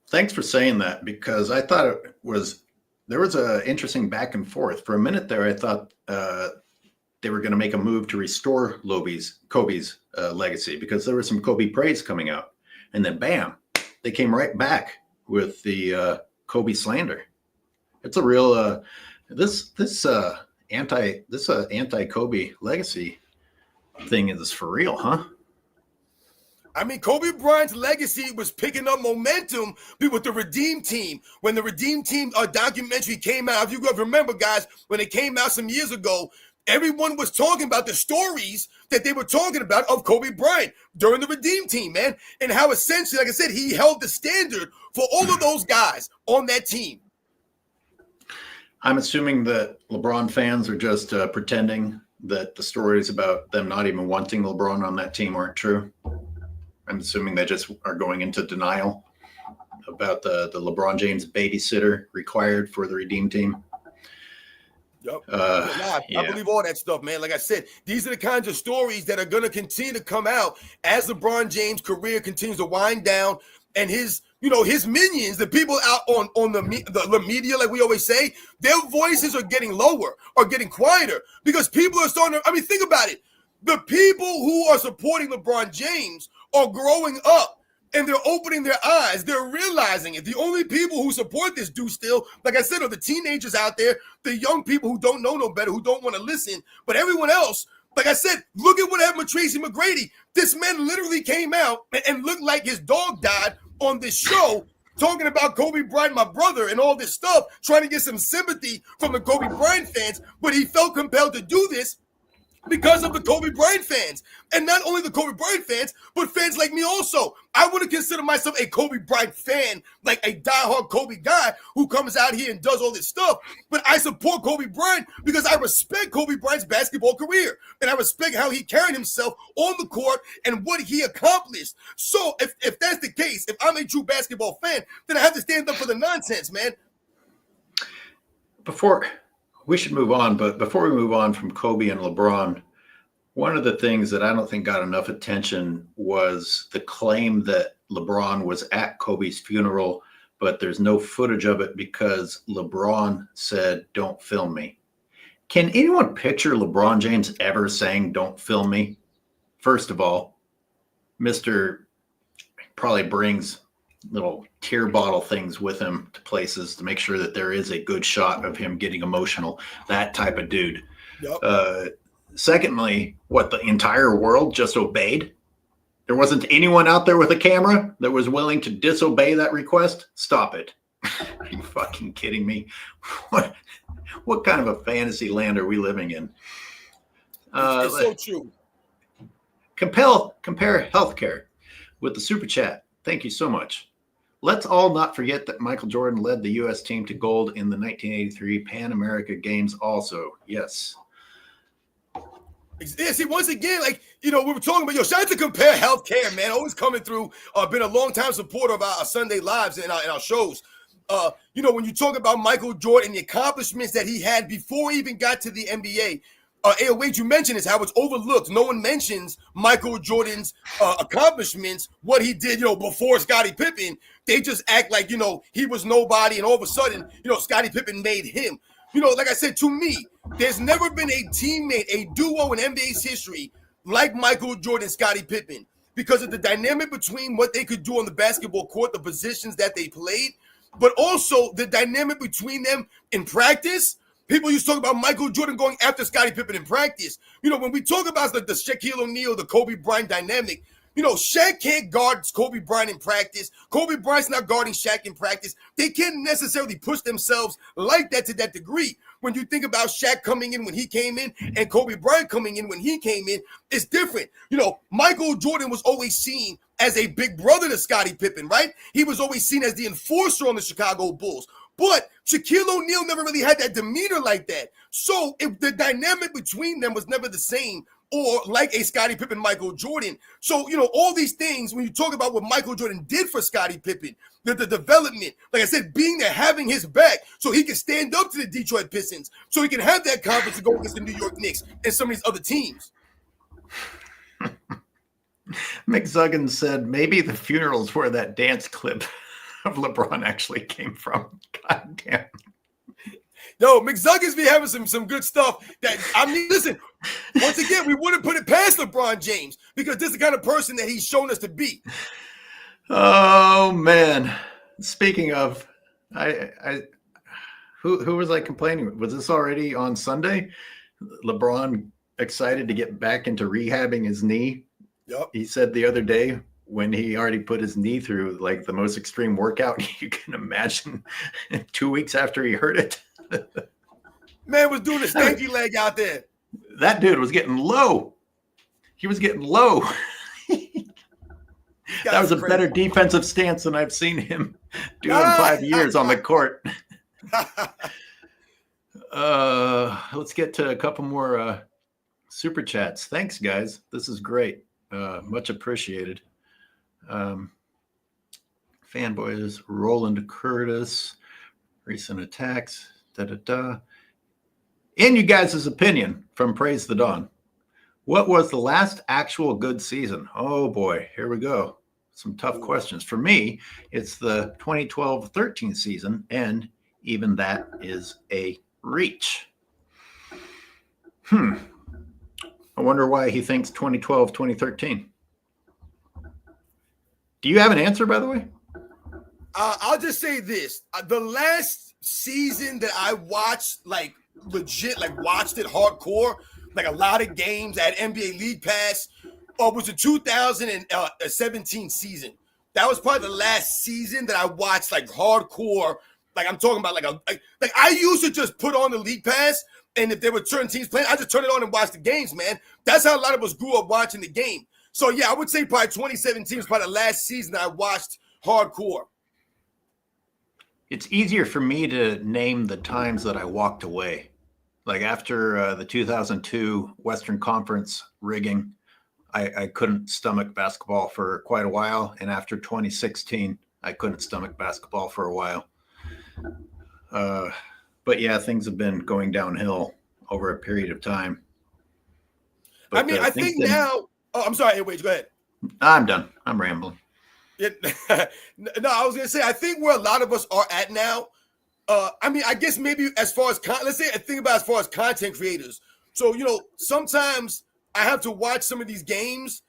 Thanks for saying that, because I thought there was an interesting back and forth. For a minute there, I thought they were going to make a move to restore Kobe's legacy, because there was some Kobe praise coming out. And then bam, they came right back with the Kobe slander. It's a real this anti-Kobe legacy thing is for real, huh? I mean, Kobe Bryant's legacy was picking up momentum with the Redeem Team. When the Redeem Team documentary came out, if you guys remember, guys, when it came out some years ago, everyone was talking about the stories that they were talking about of Kobe Bryant during the Redeem Team, man, and how essentially, like I said, he held the standard for all of those guys on that team. I'm assuming that LeBron fans are just pretending that the stories about them not even wanting LeBron on that team aren't true. I'm assuming they just are going into denial about the LeBron James babysitter required for the Redeem Team. Yep. I believe all that stuff, man. Like I said, these are the kinds of stories that are going to continue to come out as LeBron James' career continues to wind down, and his minions, the people out on the media, like we always say, their voices are getting lower, are getting quieter, because people are starting to, I mean, think about it. The people who are supporting LeBron James are growing up, and they're opening their eyes. They're realizing it. The only people who support this do still, like I said, are the teenagers out there, the young people who don't know no better, who don't want to listen. But everyone else, like I said, look at what happened with Tracy McGrady. This man literally came out and looked like his dog died on this show, talking about Kobe Bryant, my brother, and all this stuff, trying to get some sympathy from the Kobe Bryant fans. But he felt compelled to do this because of the Kobe Bryant fans. And not only the Kobe Bryant fans, but fans like me also. I wouldn't consider myself a Kobe Bryant fan, like a diehard Kobe guy who comes out here and does all this stuff. But I support Kobe Bryant because I respect Kobe Bryant's basketball career. And I respect how he carried himself on the court and what he accomplished. So if that's the case, if I'm a true basketball fan, then I have to stand up for the nonsense, man. We should move on, but before we move on from Kobe and LeBron, one of the things that I don't think got enough attention was the claim that LeBron was at Kobe's funeral, but there's no footage of it because LeBron said, "Don't film me." Can anyone picture LeBron James ever saying, "Don't film me"? First of all, Mr. probably brings little tear bottle things with him to places to make sure that there is a good shot of him getting emotional. That type of dude. Yep. Secondly, the entire world just obeyed? There wasn't anyone out there with a camera that was willing to disobey that request? Stop it. Are you fucking kidding me? What kind of a fantasy land are we living in? It's so true. Compare healthcare with the super chat. Thank you so much. Let's all not forget that Michael Jordan led the U.S. team to gold in the 1983 Pan America Games also. Yes. Yeah, see, once again, we were talking about, shout out to Compare Healthcare, man. Always coming through. Been a long-time supporter of our Sunday Lives and our shows. When you talk about Michael Jordan, the accomplishments that he had before he even got to the NBA, AOH, you mentioned is how it's overlooked. No one mentions Michael Jordan's accomplishments, what he did, before Scottie Pippen. They just act like, he was nobody, and all of a sudden, Scottie Pippen made him. Like I said, to me, there's never been a teammate, a duo in NBA's history like Michael Jordan and Scottie Pippen, because of the dynamic between what they could do on the basketball court, the positions that they played, but also the dynamic between them in practice. People used to talk about Michael Jordan going after Scottie Pippen in practice. When we talk about the Shaquille O'Neal, the Kobe Bryant dynamic, Shaq can't guard Kobe Bryant in practice. Kobe Bryant's not guarding Shaq in practice. They can't necessarily push themselves like that to that degree. When you think about Shaq coming in when he came in and Kobe Bryant coming in when he came in, it's different. Michael Jordan was always seen as a big brother to Scottie Pippen, right? He was always seen as the enforcer on the Chicago Bulls. But Shaquille O'Neal never really had that demeanor like that. So if the dynamic between them was never the same, or like a Scottie Pippen, Michael Jordan. So, all these things, when you talk about what Michael Jordan did for Scottie Pippen, the development, like I said, being there, having his back so he can stand up to the Detroit Pistons, so he can have that confidence to go against the New York Knicks and some of these other teams. Mick Zuggins said maybe the funerals where that dance clip of LeBron actually came from. God damn. Yo, McZuggins be having some good stuff. Listen, once again, we wouldn't put it past LeBron James because this is the kind of person that he's shown us to be. Oh man. Speaking of, who was I complaining? Was this already on Sunday? LeBron excited to get back into rehabbing his knee. Yep. He said the other day when he already put his knee through like the most extreme workout you can imagine 2 weeks after he hurt it. Man was doing a stanky leg out there. That dude was getting low. He was getting low. That was a better defensive stance than I've seen him do in 5 years on the court. Let's get to a couple more super chats. Thanks, guys. This is great. Much appreciated. Fanboys, Roland Curtis, recent attacks, In you guys' opinion, from Praise the Dawn, what was the last actual good season? Oh boy, here we go. Some tough questions. For me, it's the 2012-13 season, and even that is a reach. I wonder why he thinks 2012-2013. Do you have an answer, by the way? I'll just say this. The last season that I watched, like legit, like watched it hardcore, like a lot of games at NBA League Pass, was the 2017 season. That was probably the last season that I watched like hardcore. Like I'm talking about like I used to just put on the League Pass, and if there were certain teams playing, I just turn it on and watch the games, man. That's how a lot of us grew up watching the game. So yeah, I would say probably 2017 was probably the last season that I watched hardcore. It's easier for me to name the times that I walked away. Like after the 2002 Western Conference rigging, I couldn't stomach basketball for quite a while. And after 2016, I couldn't stomach basketball for a while. But yeah, things have been going downhill over a period of time. But, I mean, I think now. Oh, I'm sorry. Wait, go ahead. I'm done. I'm rambling. No, I was gonna say I think where a lot of us are at now. I mean, I guess maybe as far as let's say I think about as far as content creators. So sometimes I have to watch some of these games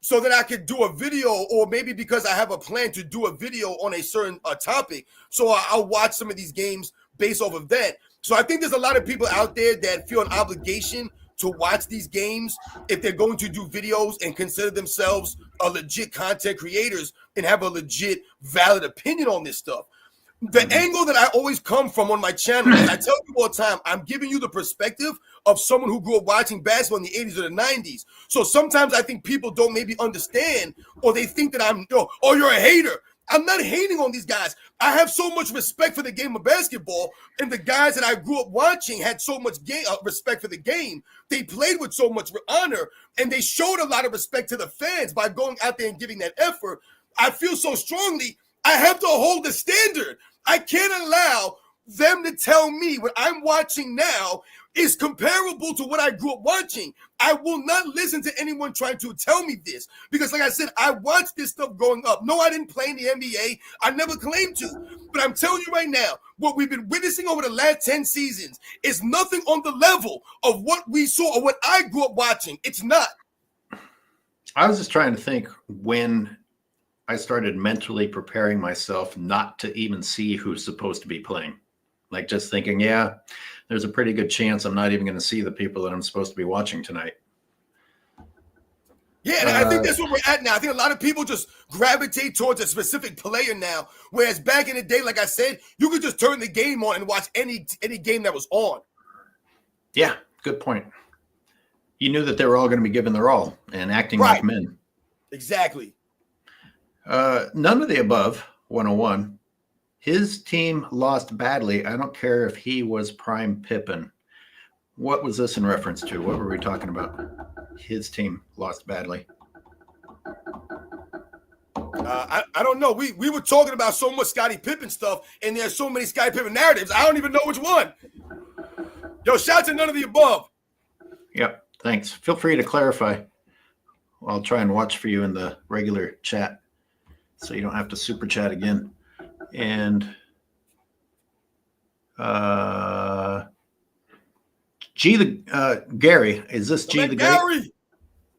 so that I could do a video, or maybe because I have a plan to do a video on a certain topic. So I'll watch some of these games based off of that. So I think there's a lot of people out there that feel an obligation to watch these games if they're going to do videos and consider themselves a legit content creators and have a legit valid opinion on this stuff. The angle that I always come from on my channel, and I tell you all the time, I'm giving you the perspective of someone who grew up watching basketball in the 80s or the 90s. So sometimes I think people don't maybe understand, or they think that oh, you're a hater. I'm not hating on these guys. I have so much respect for the game of basketball, and the guys that I grew up watching had so much respect for the game. They played with so much honor, and they showed a lot of respect to the fans by going out there and giving that effort. I feel so strongly I have to hold the standard. I can't allow them to tell me what I'm watching now is comparable to what I grew up watching. I will not listen to anyone trying to tell me this because, like I said, I watched this stuff growing up. No, I didn't play in the NBA. I never claimed to. But I'm telling you right now, what we've been witnessing over the last 10 seasons is nothing on the level of what we saw or what I grew up watching. It's not. I was just trying to think when I started mentally preparing myself not to even see who's supposed to be playing. Like just thinking, yeah, there's a pretty good chance I'm not even going to see the people that I'm supposed to be watching tonight. Yeah, and I think that's where we're at now. I think a lot of people just gravitate towards a specific player now, whereas back in the day, like I said, you could just turn the game on and watch any game that was on. Yeah, good point. You knew that they were all going to be giving their all and acting like men. Exactly. None of the above, 101. His team lost badly. I don't care if he was prime Pippen. What was this in reference to? What were we talking about? His team lost badly. I don't know. We were talking about so much Scottie Pippen stuff, and there's so many Scottie Pippen narratives. I don't even know which one. Yo, shout to none of the above. Yep. Thanks. Feel free to clarify. I'll try and watch for you in the regular chat so you don't have to super chat again. And Gary, is this G the Gary. Great?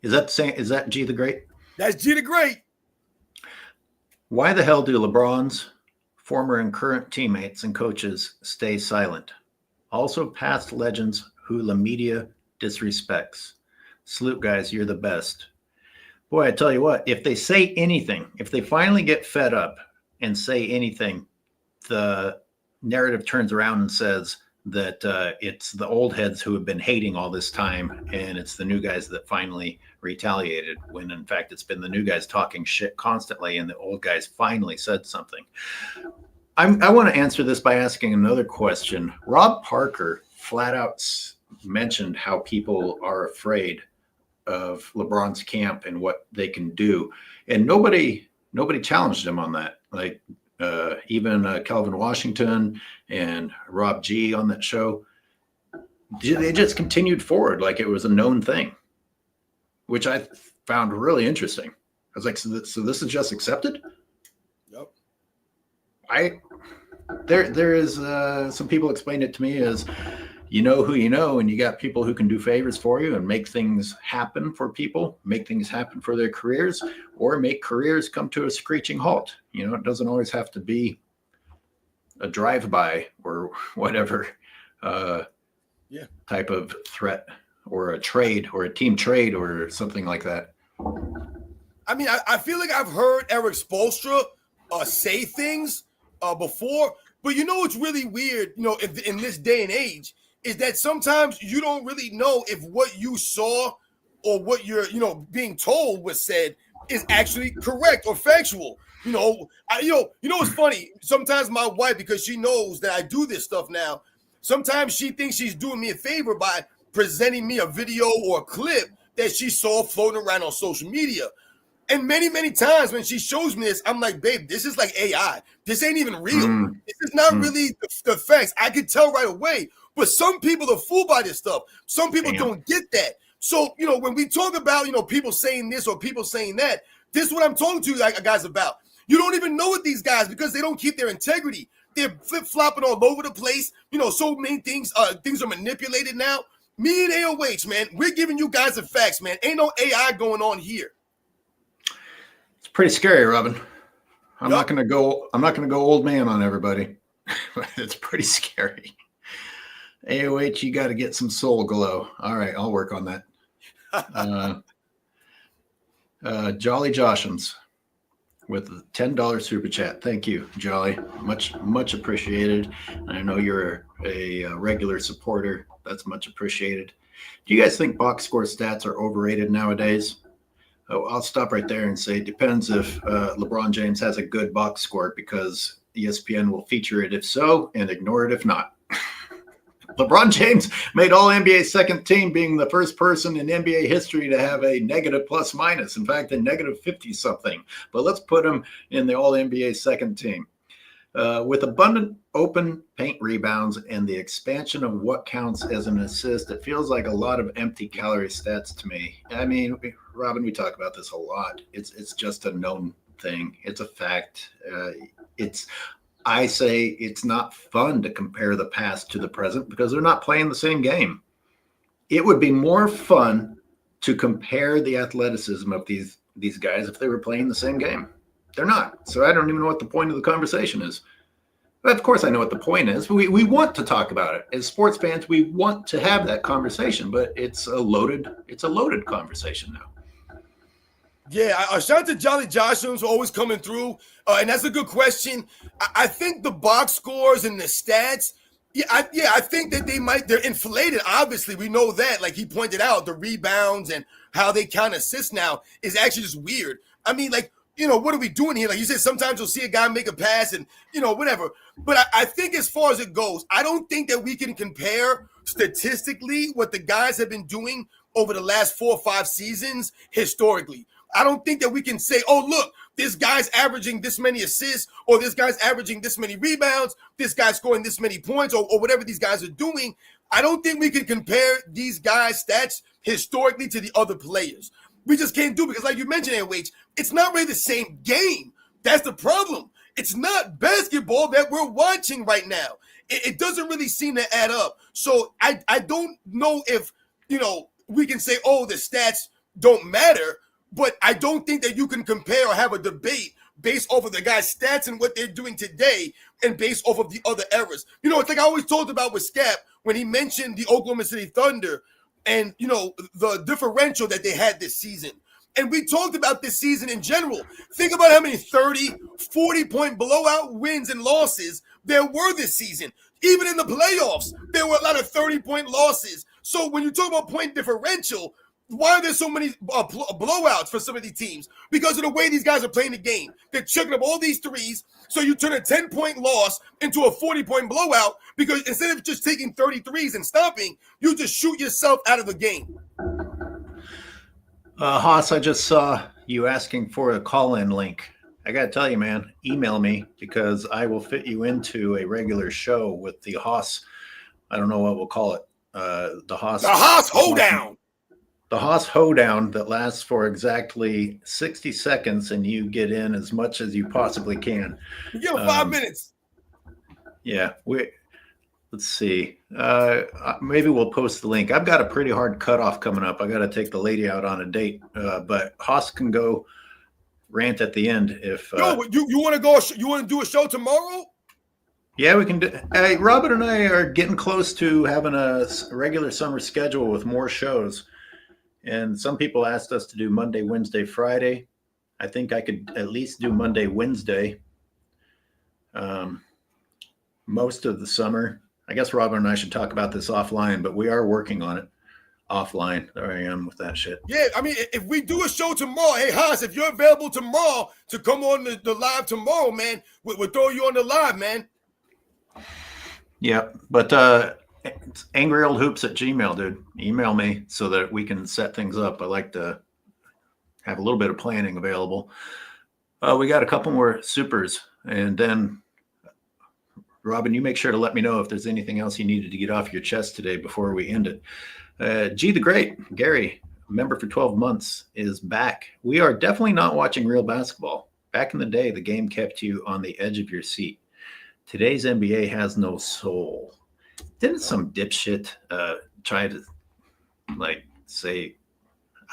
Is that G the Great? That's G the Great. Why the hell do LeBron's former and current teammates and coaches stay silent? Also past legends who the media disrespects. Salute, guys, you're the best. Boy, I tell you what, if they say anything, if they finally get fed up and say anything, the narrative turns around and says that it's the old heads who have been hating all this time, and it's the new guys that finally retaliated, when in fact it's been the new guys talking shit constantly, and the old guys finally said something. I want to answer this by asking another question. Rob Parker flat out mentioned how people are afraid of LeBron's camp and what they can do, and nobody challenged him on that. Like even Calvin Washington and Rob G on that show, they just continued forward like it was a known thing, which I found really interesting. I was like, so this is just accepted? Yep. There is some people explained it to me as, you know who you know, and you got people who can do favors for you and make things happen for people, make things happen for their careers, or make careers come to a screeching halt. You know, it doesn't always have to be a drive-by or whatever type of threat, or a trade or a team trade or something like that. I mean, I feel like I've heard Eric Spoelstra say things before, but you know what's really weird, you know, in this day and age, is that sometimes you don't really know if what you saw or what you're, you know, being told was said is actually correct or factual. You know, what's funny? Sometimes my wife, because she knows that I do this stuff now, sometimes she thinks she's doing me a favor by presenting me a video or a clip that she saw floating around on social media. And many, many times when she shows me this, I'm like, babe, this is like AI. This ain't even real. This is not really the facts. I can tell right away. But some people are fooled by this stuff. Some people don't get that. So, you know, when we talk about, you know, people saying this or people saying that, this is what I'm talking to you guys about. You don't even know what these guys, because they don't keep their integrity. They're flip-flopping all over the place. You know, so many things are manipulated now. Me and AOH, man, we're giving you guys the facts, man. Ain't no AI going on here. It's pretty scary, Robin. I'm not gonna go old man on everybody. It's pretty scary. AOH, you got to get some soul glow. All right, I'll work on that. Jolly Joshams with a $10 super chat. Thank you, Jolly. Much appreciated. I know you're a regular supporter. That's much appreciated. Do you guys think box score stats are overrated nowadays? Oh, I'll stop right there and say it depends if LeBron James has a good box score, because ESPN will feature it if so and ignore it if not. LeBron James made All-NBA second team, being the first person in NBA history to have a negative plus minus. In fact, a negative 50-something. But let's put him in the All-NBA second team. With abundant open paint rebounds and the expansion of what counts as an assist, it feels like a lot of empty calorie stats to me. I mean, Robin, we talk about this a lot. It's just a known thing. It's a fact. I say it's not fun to compare the past to the present because they're not playing the same game. It would be more fun to compare the athleticism of these guys if they were playing the same game. They're not. So I don't even know what the point of the conversation is. But of course I know what the point is. We want to talk about it. As sports fans, we want to have that conversation, but it's a loaded conversation now. Yeah, shout out to Jolly Joshua for always coming through. And that's a good question. I think the box scores and the stats, I think that they're inflated. Obviously, we know that. Like he pointed out, the rebounds and how they count assists now is actually just weird. I mean, like, what are we doing here? Like you said, sometimes you'll see a guy make a pass and, whatever. But I think as far as it goes, I don't think that we can compare statistically what the guys have been doing over the last 4 or 5 seasons historically. I don't think that we can say, oh, look, this guy's averaging this many assists, or this guy's averaging this many rebounds, this guy's scoring this many points, or whatever these guys are doing. I don't think we can compare these guys' stats historically to the other players. We just can't do it because, like you mentioned, AOH, it's not really the same game. That's the problem. It's not basketball that we're watching right now. It doesn't really seem to add up. So I don't know if, we can say, oh, the stats don't matter, but I don't think that you can compare or have a debate based off of the guy's stats and what they're doing today and based off of the other eras. It's like I always talked about with Scap when he mentioned the Oklahoma City Thunder and, the differential that they had this season. And we talked about this season in general. Think about how many 30, 40-point blowout wins and losses there were this season. Even in the playoffs, there were a lot of 30-point losses. So when you talk about point differential, why are there so many blowouts for some of these teams? Because of the way these guys are playing the game. They're chucking up all these threes, so you turn a 10-point loss into a 40-point blowout because instead of just taking 33s and stopping, you just shoot yourself out of the game. Haas, I just saw you asking for a call-in link. I got to tell you, man, email me because I will fit you into a regular show with the Haas. I don't know what we'll call it. The Haas Hoedown. The Haas Hoedown that lasts for exactly 60 seconds, and you get in as much as you possibly can. You give them 5 minutes. Yeah, let's see. Maybe we'll post the link. I've got a pretty hard cutoff coming up. I got to take the lady out on a date, but Haas can go rant at the end if. You want to go? You want to do a show tomorrow? Yeah, we can do. Hey, Robin and I are getting close to having a regular summer schedule with more shows. And some people asked us to do Monday, Wednesday, Friday. I think I could at least do Monday, Wednesday. Most of the summer. I guess Robin and I should talk about this offline, but we are working on it offline. There I am with that shit. Yeah, I mean, if we do a show tomorrow, hey, Haas, if you're available tomorrow to come on the live tomorrow, man, we'll throw you on the live, man. Yeah, but it's angryoldhoops@gmail.com, dude. Email me so that we can set things up. I like to have a little bit of planning available. We got a couple more supers, and then Robin, you make sure to let me know if there's anything else you needed to get off your chest today before we end it. G the Great, Gary, member for 12 months, is back. We are definitely not watching real basketball. Back in the day, the game kept you on the edge of your seat. Today's NBA has no soul. Didn't some dipshit try to say,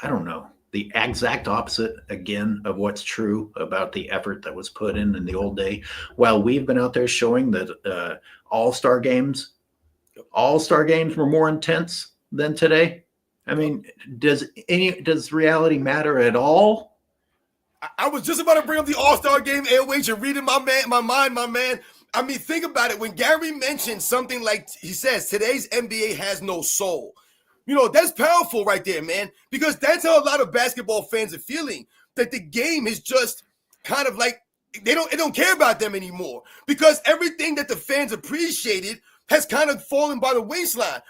I don't know, the exact opposite again of what's true about the effort that was put in the old day, while we've been out there showing that all-star games were more intense than today? I mean, does reality matter at all? I was just about to bring up the All-Star game, AOH, you're reading my mind, my man. I mean, think about it. When Gary mentioned something like, he says, today's NBA has no soul. That's powerful right there, man, because that's how a lot of basketball fans are feeling, that the game is just kind of like, it don't care about them anymore because everything that the fans appreciated has kind of fallen by the wayside.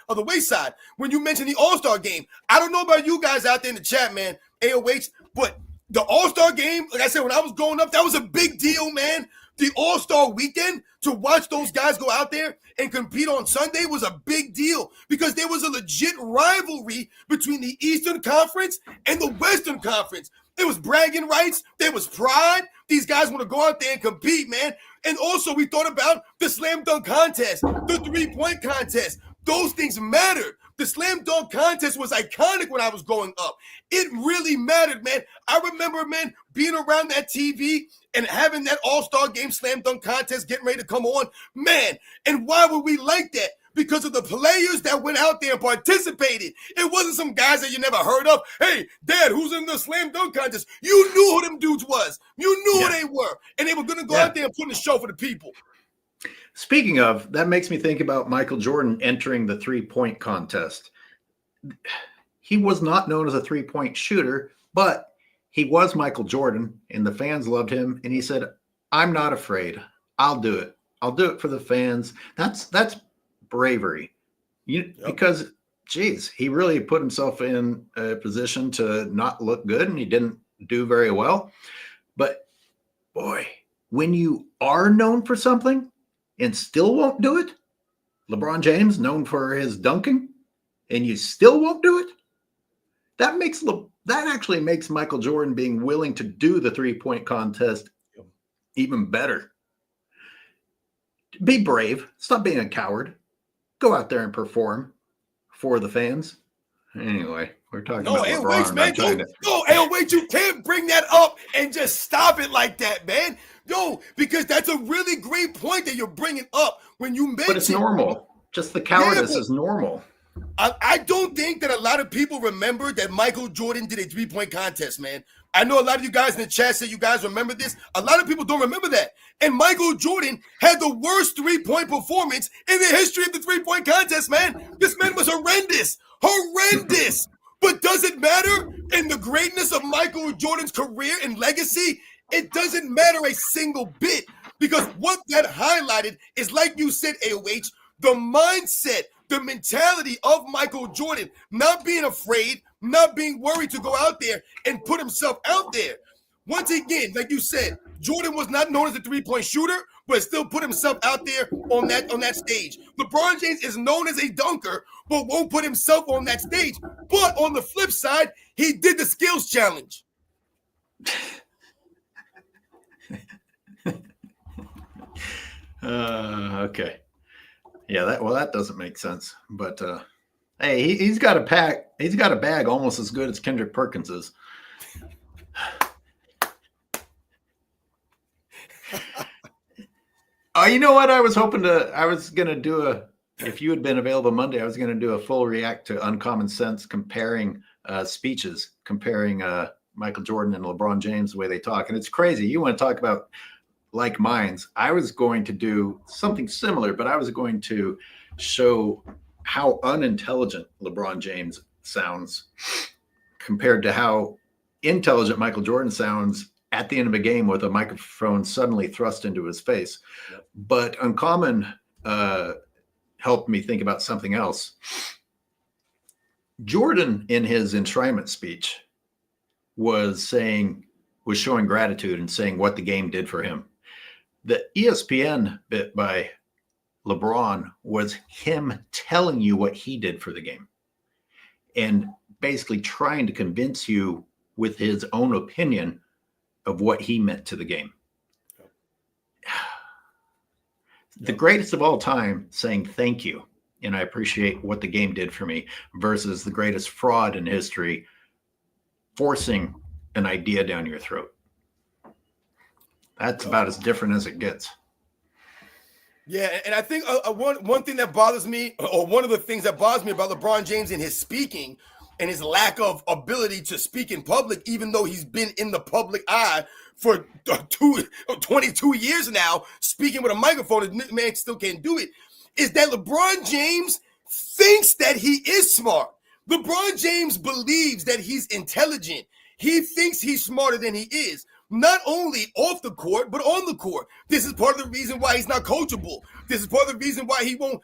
When you mentioned the All-Star game, I don't know about you guys out there in the chat, man, AOH, but the All-Star game, like I said, when I was growing up, that was a big deal, man. The All-Star weekend, to watch those guys go out there and compete on Sunday was a big deal because there was a legit rivalry between the Eastern Conference and the Western Conference. There was bragging rights. There was pride. These guys want to go out there and compete, man. And also we thought about the slam dunk contest, the three-point contest. Those things mattered. The slam dunk contest was iconic when I was growing up. It really mattered, man. I remember, man, being around that TV and having that all-star game slam dunk contest getting ready to come on. Man, and why would we like that? Because of the players that went out there and participated. It wasn't some guys that you never heard of. Hey, Dad, who's in the slam dunk contest? You knew who them dudes was. You knew who they were. And they were going to go out there and put in a show for the people. Speaking of, that makes me think about Michael Jordan entering the three-point contest. He was not known as a three-point shooter, but he was Michael Jordan, and the fans loved him. And he said, "I'm not afraid. I'll do it. I'll do it for the fans." That's bravery. Because, geez, he really put himself in a position to not look good, and he didn't do very well. But boy, when you are known for something and still won't do it, LeBron James known for his dunking, and you still won't do it, that actually makes Michael Jordan being willing to do the 3-point contest even better. Be brave. Stop being a coward. Go out there and perform for the fans. Anyway, we're talking about LeBron. AOH, man. AOH, you can't bring that up and just stop it like that, man. No, because that's a really great point that you're bringing up when you mention. But it's normal. Just the cowardice is normal. I don't think that a lot of people remember that Michael Jordan did a 3-point contest, man. I know a lot of you guys in the chat say you guys remember this. A lot of people don't remember that. And Michael Jordan had the worst 3-point performance in the history of the 3-point contest, man. This man was horrendous. Horrendous. But does it matter in the greatness of Michael Jordan's career and legacy? It doesn't matter a single bit, because what that highlighted is, like you said, AOH, the mindset, the mentality of Michael Jordan, not being afraid, not being worried to go out there and put himself out there. Once again, like you said, Jordan was not known as a 3-point shooter, but still put himself out there on that stage. LeBron James is known as a dunker, but won't put himself on that stage. But on the flip side, he did the skills challenge. Okay. Yeah, that doesn't make sense. But hey, he's got a bag almost as good as Kendrick Perkins's. Oh, you know what? I was gonna do if you had been available Monday, I was gonna do a full react to Uncommon Sense comparing speeches, comparing Michael Jordan and LeBron James, the way they talk. And it's crazy. You want to talk about like minds. I was going to do something similar, but I was going to show how unintelligent LeBron James sounds compared to how intelligent Michael Jordan sounds at the end of a game with a microphone suddenly thrust into his face. Yep. But Uncommon helped me think about something else. Jordan, in his enshrinement speech, was showing gratitude and saying what the game did for him. The ESPN bit by LeBron was him telling you what he did for the game and basically trying to convince you with his own opinion of what he meant to the game. The greatest of all time saying thank you and I appreciate what the game did for me versus the greatest fraud in history forcing an idea down your throat. That's about as different as it gets. Yeah, and I think one thing that bothers me, or one of the things that bothers me about LeBron James and his speaking and his lack of ability to speak in public, even though he's been in the public eye for 22 years now, speaking with a microphone, the man still can't do it, is that LeBron James thinks that he is smart. LeBron James believes that he's intelligent. He thinks he's smarter than he is. Not only off the court, but on the court. This is part of the reason why he's not coachable. This is part of the reason why he won't,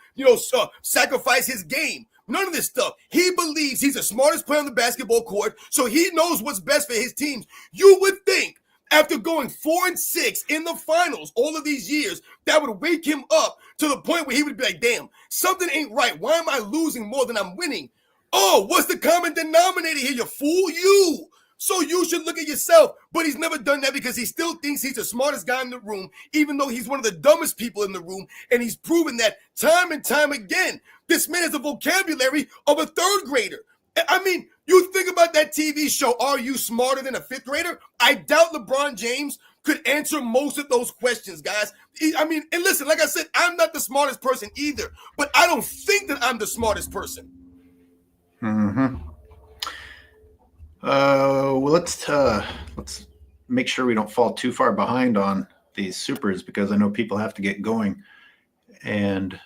sacrifice his game. None of this stuff. He believes he's the smartest player on the basketball court, so he knows what's best for his teams. You would think after going 4-6 in the finals all of these years, that would wake him up to the point where he would be like, damn, something ain't right. Why am I losing more than I'm winning? Oh, what's the common denominator here, you fool? You. So you should look at yourself. But he's never done that because he still thinks he's the smartest guy in the room, even though he's one of the dumbest people in the room. And he's proven that time and time again. This man has a vocabulary of a third grader. I mean, you think about that TV show, Are You Smarter Than a Fifth Grader? I doubt LeBron James could answer most of those questions, guys. I mean, and listen, like I said, I'm not the smartest person either, but I don't think that I'm the smartest person. Mm-hmm. Well, let's make sure we don't fall too far behind on these supers because I know people have to get going. And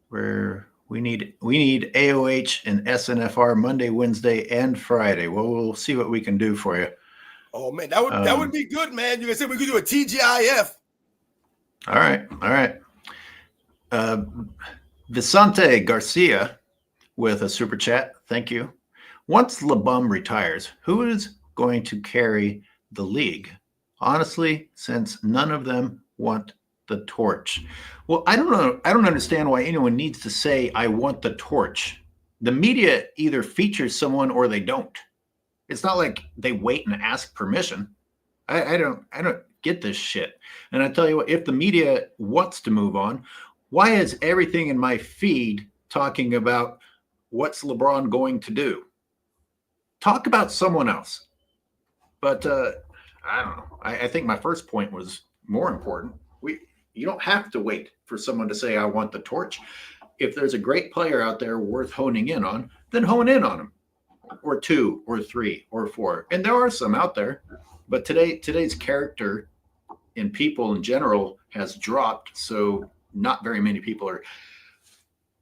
where We need AOH and SNFR Monday, Wednesday, and Friday. Well, we'll see what we can do for you. Oh man, that would be good, man. You can say we could do a TGIF. All right. Vicente Garcia with a super chat. Thank you. Once LeBron retires, who is going to carry the league? Honestly, since none of them want the torch. Well, I don't know. I don't understand why anyone needs to say, I want the torch. The media either features someone or they don't. It's not like they wait and ask permission. I don't get this shit. And I tell you what, if the media wants to move on, why is everything in my feed talking about what's LeBron going to do? Talk about someone else. But I don't know. I think my first point was more important. You don't have to wait for someone to say, I want the torch. If there's a great player out there worth honing in on, then hone in on him. Or 2 or 3 or 4. And there are some out there. But today's character in people in general has dropped. So not very many people are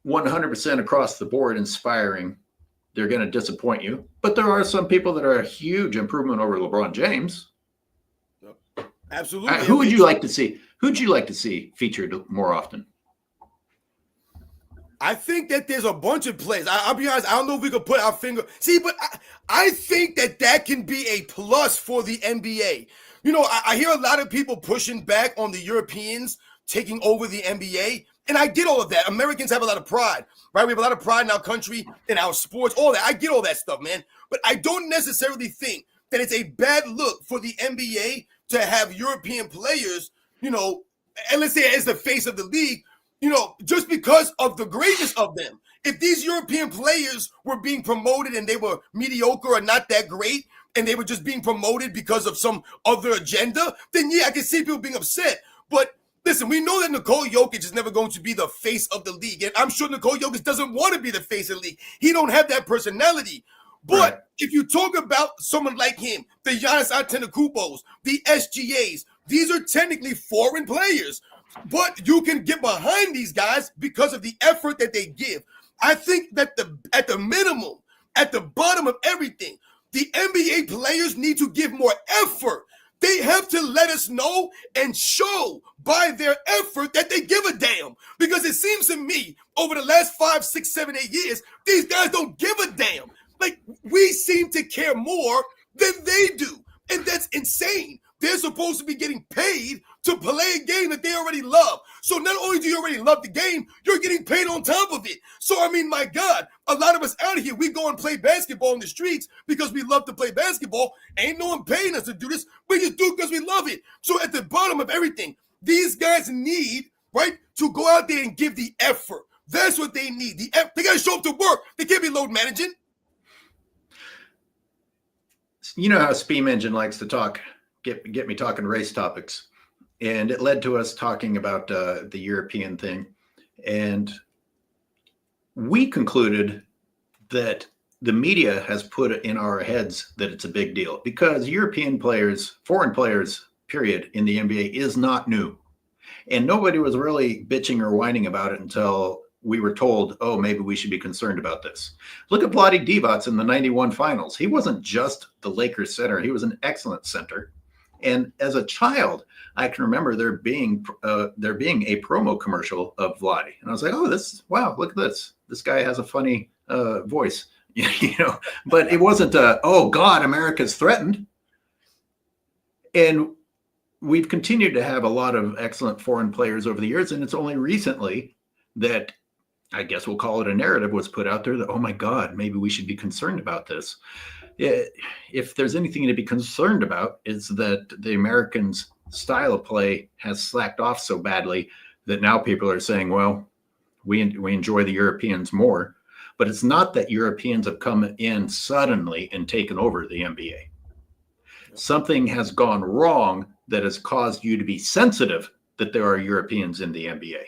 100% across the board inspiring. They're going to disappoint you. But there are some people that are a huge improvement over LeBron James. Absolutely. Who would you like to see? Who'd you like to see featured more often? I think that there's a bunch of plays. I'll be honest, I don't know if we could put our finger. See, but I think that can be a plus for the NBA. You know, I hear a lot of people pushing back on the Europeans taking over the NBA. And I get all of that. Americans have a lot of pride, right? We have a lot of pride in our country, in our sports, all that. I get all that stuff, man. But I don't necessarily think that it's a bad look for the NBA to have European players, you know, and let's say as the face of the league, you know, just because of the greatness of them. If these European players were being promoted and they were mediocre or not that great, and they were just being promoted because of some other agenda, then yeah, I can see people being upset. But listen, we know that Nikola Jokic is never going to be the face of the league. And I'm sure Nikola Jokic doesn't want to be the face of the league. He don't have that personality. But right. If you talk about someone like him, the Giannis Antetokounmpos, the SGAs, these are technically foreign players. But you can get behind these guys because of the effort that they give. I think that at the minimum, at the bottom of everything, the NBA players need to give more effort. They have to let us know and show by their effort that they give a damn. Because it seems to me, over the last 5, 6, 7, 8 years, these guys don't give a damn. Like, we seem to care more than they do. And that's insane. They're supposed to be getting paid to play a game that they already love. So not only do you already love the game, you're getting paid on top of it. So, I mean, my God, a lot of us out here, we go and play basketball in the streets because we love to play basketball. Ain't no one paying us to do this. We just do it because we love it. So at the bottom of everything, these guys need, right, to go out there and give the effort. That's what they need. They got to show up to work. They can't be load managing. You know how Steam Engine likes to talk, get me talking race topics. And it led to us talking about the European thing. And we concluded that the media has put it in our heads that it's a big deal because European players, foreign players, period, in the NBA is not new. And nobody was really bitching or whining about it until we were told, oh, maybe we should be concerned about this. Look at Vlade Divac in the 91 finals. He wasn't just the Lakers center. He was an excellent center. And as a child, I can remember there being a promo commercial of Vlade. And I was like, oh, wow, look at this. This guy has a funny voice, you know, but it wasn't, oh God, America's threatened. And we've continued to have a lot of excellent foreign players over the years. And it's only recently that I guess we'll call it a narrative was put out there that, oh my God, maybe we should be concerned about this. If there's anything to be concerned about, is that the Americans' style of play has slacked off so badly that now people are saying, well, we enjoy the Europeans more. But it's not that Europeans have come in suddenly and taken over the NBA. Something has gone wrong that has caused you to be sensitive that there are Europeans in the NBA.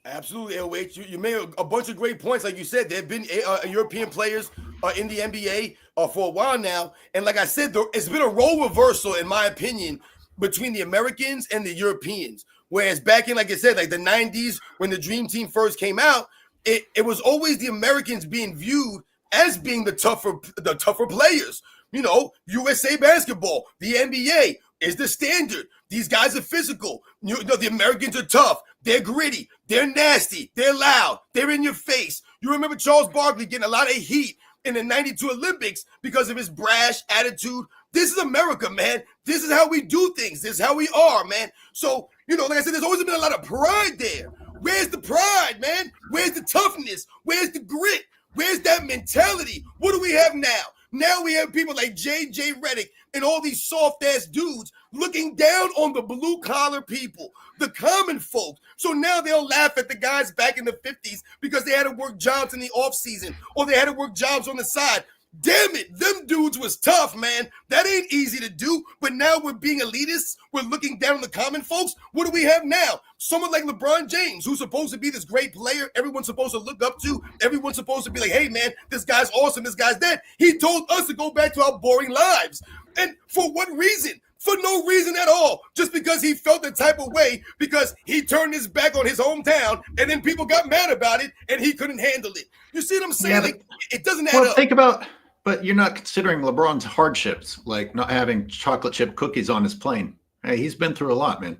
Absolutely, AOH. You made a bunch of great points. Like you said, there have been European players in the NBA for a while now. And like I said, it's been a role reversal, in my opinion, between the Americans and the Europeans. Whereas back in, like I said, like the 90s, when the Dream Team first came out, it was always the Americans being viewed as being the tougher players. You know, USA basketball, the NBA is the standard. These guys are physical. You know, the Americans are tough. They're gritty. They're nasty. They're loud. They're in your face. You remember Charles Barkley getting a lot of heat in the 92 Olympics because of his brash attitude. This is America, man. This is how we do things. This is how we are, man. So, you know, like I said, there's always been a lot of pride there. Where's the pride, man? Where's the toughness? Where's the grit? Where's that mentality? What do we have now? Now we have people like J.J. Redick and all these soft-ass dudes looking down on the blue-collar people, the common folk. So now they'll laugh at the guys back in the 50s because they had to work jobs in the offseason or they had to work jobs on the side. Damn it, them dudes was tough, man. That ain't easy to do. But now we're being elitists. We're looking down on the common folks. What do we have now? Someone like LeBron James, who's supposed to be this great player, everyone's supposed to look up to. Everyone's supposed to be like, hey, man, this guy's awesome. This guy's dead. He told us to go back to our boring lives. And for what reason? For no reason at all. Just because he felt the type of way, because he turned his back on his hometown, and then people got mad about it, and he couldn't handle it. You see what I'm saying? Yeah, like, it doesn't add up. Think about... But you're not considering LeBron's hardships, like not having chocolate chip cookies on his plane. Hey, he's been through a lot, man.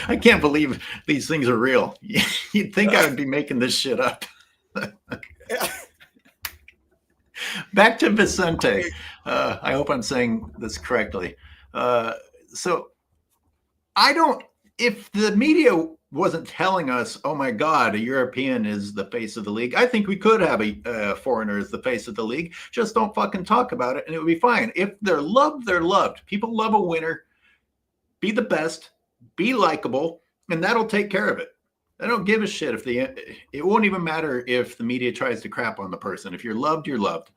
I can't believe these things are real. You'd think I would be making this shit up. Back to Vicente. I hope I'm saying this correctly. So I don't, if the media wasn't telling us, oh my God, a European is the face of the league, I think we could have a foreigner as the face of the league. Just don't fucking talk about it and it would be fine. If they're loved, they're loved. People love a winner. Be the best, be likable, and that'll take care of it. I don't give a shit if it won't even matter if the media tries to crap on the person. If you're loved, you're loved.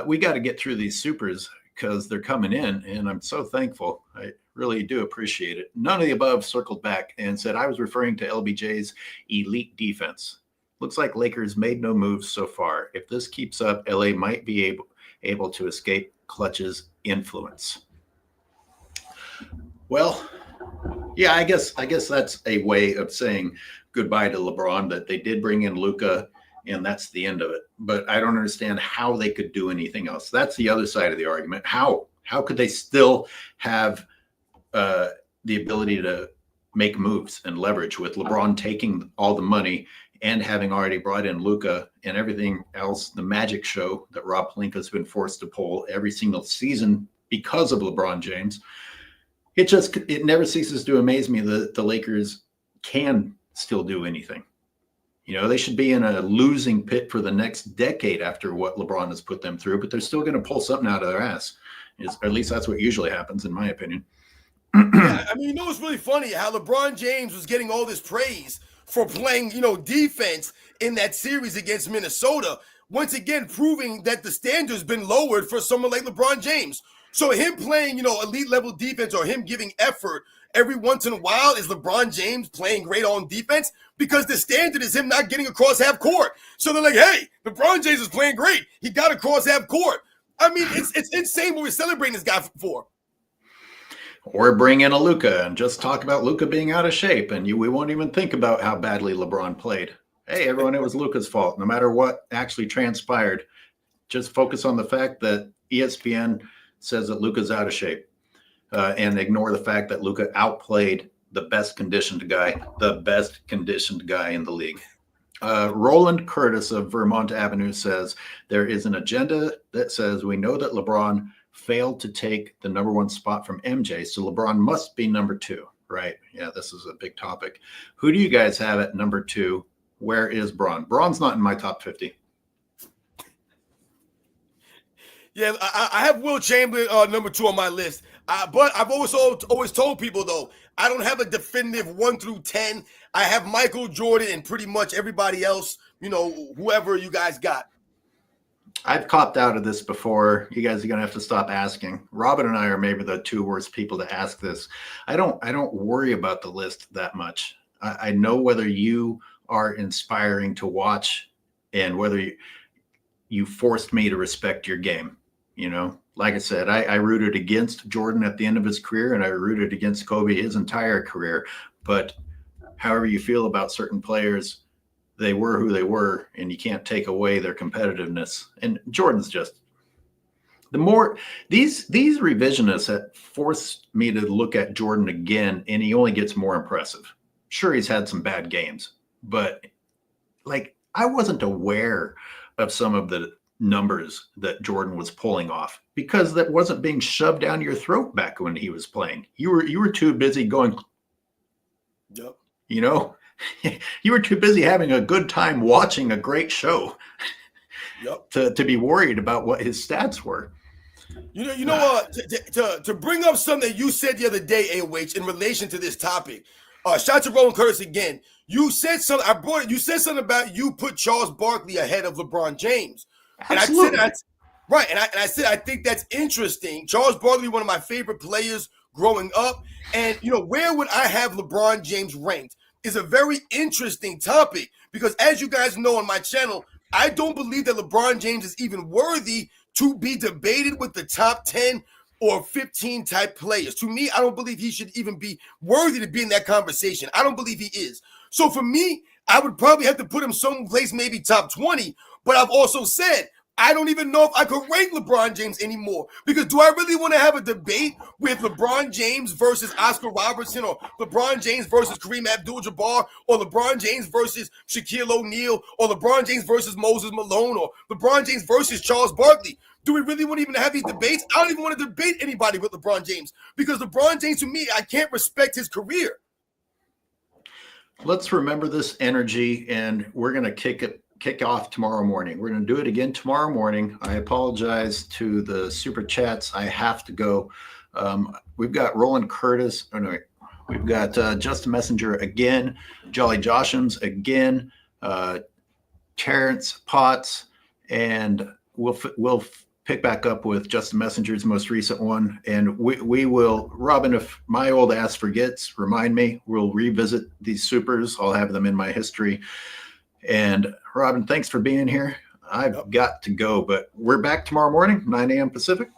We got to get through these supers because they're coming in, and I'm so thankful. I really do appreciate it. None of the above circled back and said I was referring to LBJ's elite defense. Looks like Lakers made no moves so far. If this keeps up, LA might be able to escape Clutch's influence. Well, yeah, I guess that's a way of saying goodbye to LeBron, that they did bring in Luka, and that's the end of it. But I don't understand how they could do anything else. That's the other side of the argument. How could they still have the ability to make moves and leverage with LeBron taking all the money and having already brought in Luka and everything else, the magic show that Rob Pelinka's been forced to pull every single season because of LeBron James? It never ceases to amaze me that the Lakers can still do anything. You know, they should be in a losing pit for the next decade after what LeBron has put them through, but they're still going to pull something out of their ass. At least that's what usually happens, in my opinion. Yeah, I mean, you know, it's really funny how LeBron James was getting all this praise for playing, you know, defense in that series against Minnesota. Once again, proving that the standard's been lowered for someone like LeBron James. So him playing, you know, elite level defense or him giving effort every once in a while is LeBron James playing great on defense, because the standard is him not getting across half court. So they're like, hey, LeBron James is playing great. He got across half court. I mean, it's insane what we're celebrating this guy for. Or bring in a Luka and just talk about Luka being out of shape, and we won't even think about how badly LeBron played. Hey, everyone, it was Luka's fault. No matter what actually transpired, just focus on the fact that ESPN says that Luka's out of shape, and ignore the fact that Luka outplayed the best conditioned guy in the league. Roland Curtis of Vermont Avenue says there is an agenda that says we know that LeBron failed to take the number one spot from MJ, so LeBron must be number two, right? Yeah, this is a big topic. Who do you guys have at number two? Where is Bron? Bron's not in my top 50. Yeah, I have Will Chamberlain number two on my list. But I've always told people, though, I don't have a definitive 1 through 10. I have Michael Jordan and pretty much everybody else, you know, whoever you guys got. I've copped out of this before. You guys are going to have to stop asking. Robin and I are maybe the two worst people to ask this. I don't worry about the list that much. I know whether you are inspiring to watch and whether you forced me to respect your game. You know, like I said, I rooted against Jordan at the end of his career, and I rooted against Kobe his entire career. But however you feel about certain players, they were who they were, and you can't take away their competitiveness. And Jordan's just the more these revisionists that forced me to look at Jordan again, and he only gets more impressive. Sure, he's had some bad games, but like I wasn't aware of some of the numbers that Jordan was pulling off because that wasn't being shoved down your throat back when he was playing. You were too busy going, yep. You know, you were too busy having a good time watching a great show, yep, to be worried about what his stats were. You know, to bring up something that you said the other day, AOH, in relation to this topic. Shout out to Roland Curtis again. You said something. You said something about you put Charles Barkley ahead of LeBron James, Absolutely. and I said, right, and I said I think that's interesting. Charles Barkley, one of my favorite players growing up, and you know where would I have LeBron James ranked is a very interesting topic because as you guys know on my channel, I don't believe that LeBron James is even worthy to be debated with the top 10 or 15 type players. To me, I don't believe he should even be worthy to be in that conversation. I don't believe he is. So for me, I would probably have to put him someplace maybe top 20. But I've also said, I don't even know if I could rank LeBron James anymore. Because do I really want to have a debate with LeBron James versus Oscar Robertson or LeBron James versus Kareem Abdul-Jabbar or LeBron James versus Shaquille O'Neal or LeBron James versus Moses Malone or LeBron James versus Charles Barkley? Do we really want to even have these debates? I don't even want to debate anybody with LeBron James because LeBron James, to me, I can't respect his career. Let's remember this energy, and we're going to kick off tomorrow morning. We're going to do it again tomorrow morning. I apologize to the super chats. I have to go. We've got Roland Curtis. Oh, no, we've got Justin Messenger again, Jolly Joshams again, Terrence Potts, and we'll pick back up with Justin Messenger's most recent one. And we will, Robin, if my old ass forgets, remind me, we'll revisit these supers. I'll have them in my history. And Robin, thanks for being here. I've got to go, but we're back tomorrow morning, 9 a.m. Pacific.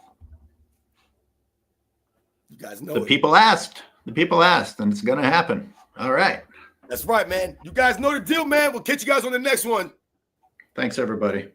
You guys know the people asked, and it's going to happen. All right. That's right, man. You guys know the deal, man. We'll catch you guys on the next one. Thanks, everybody.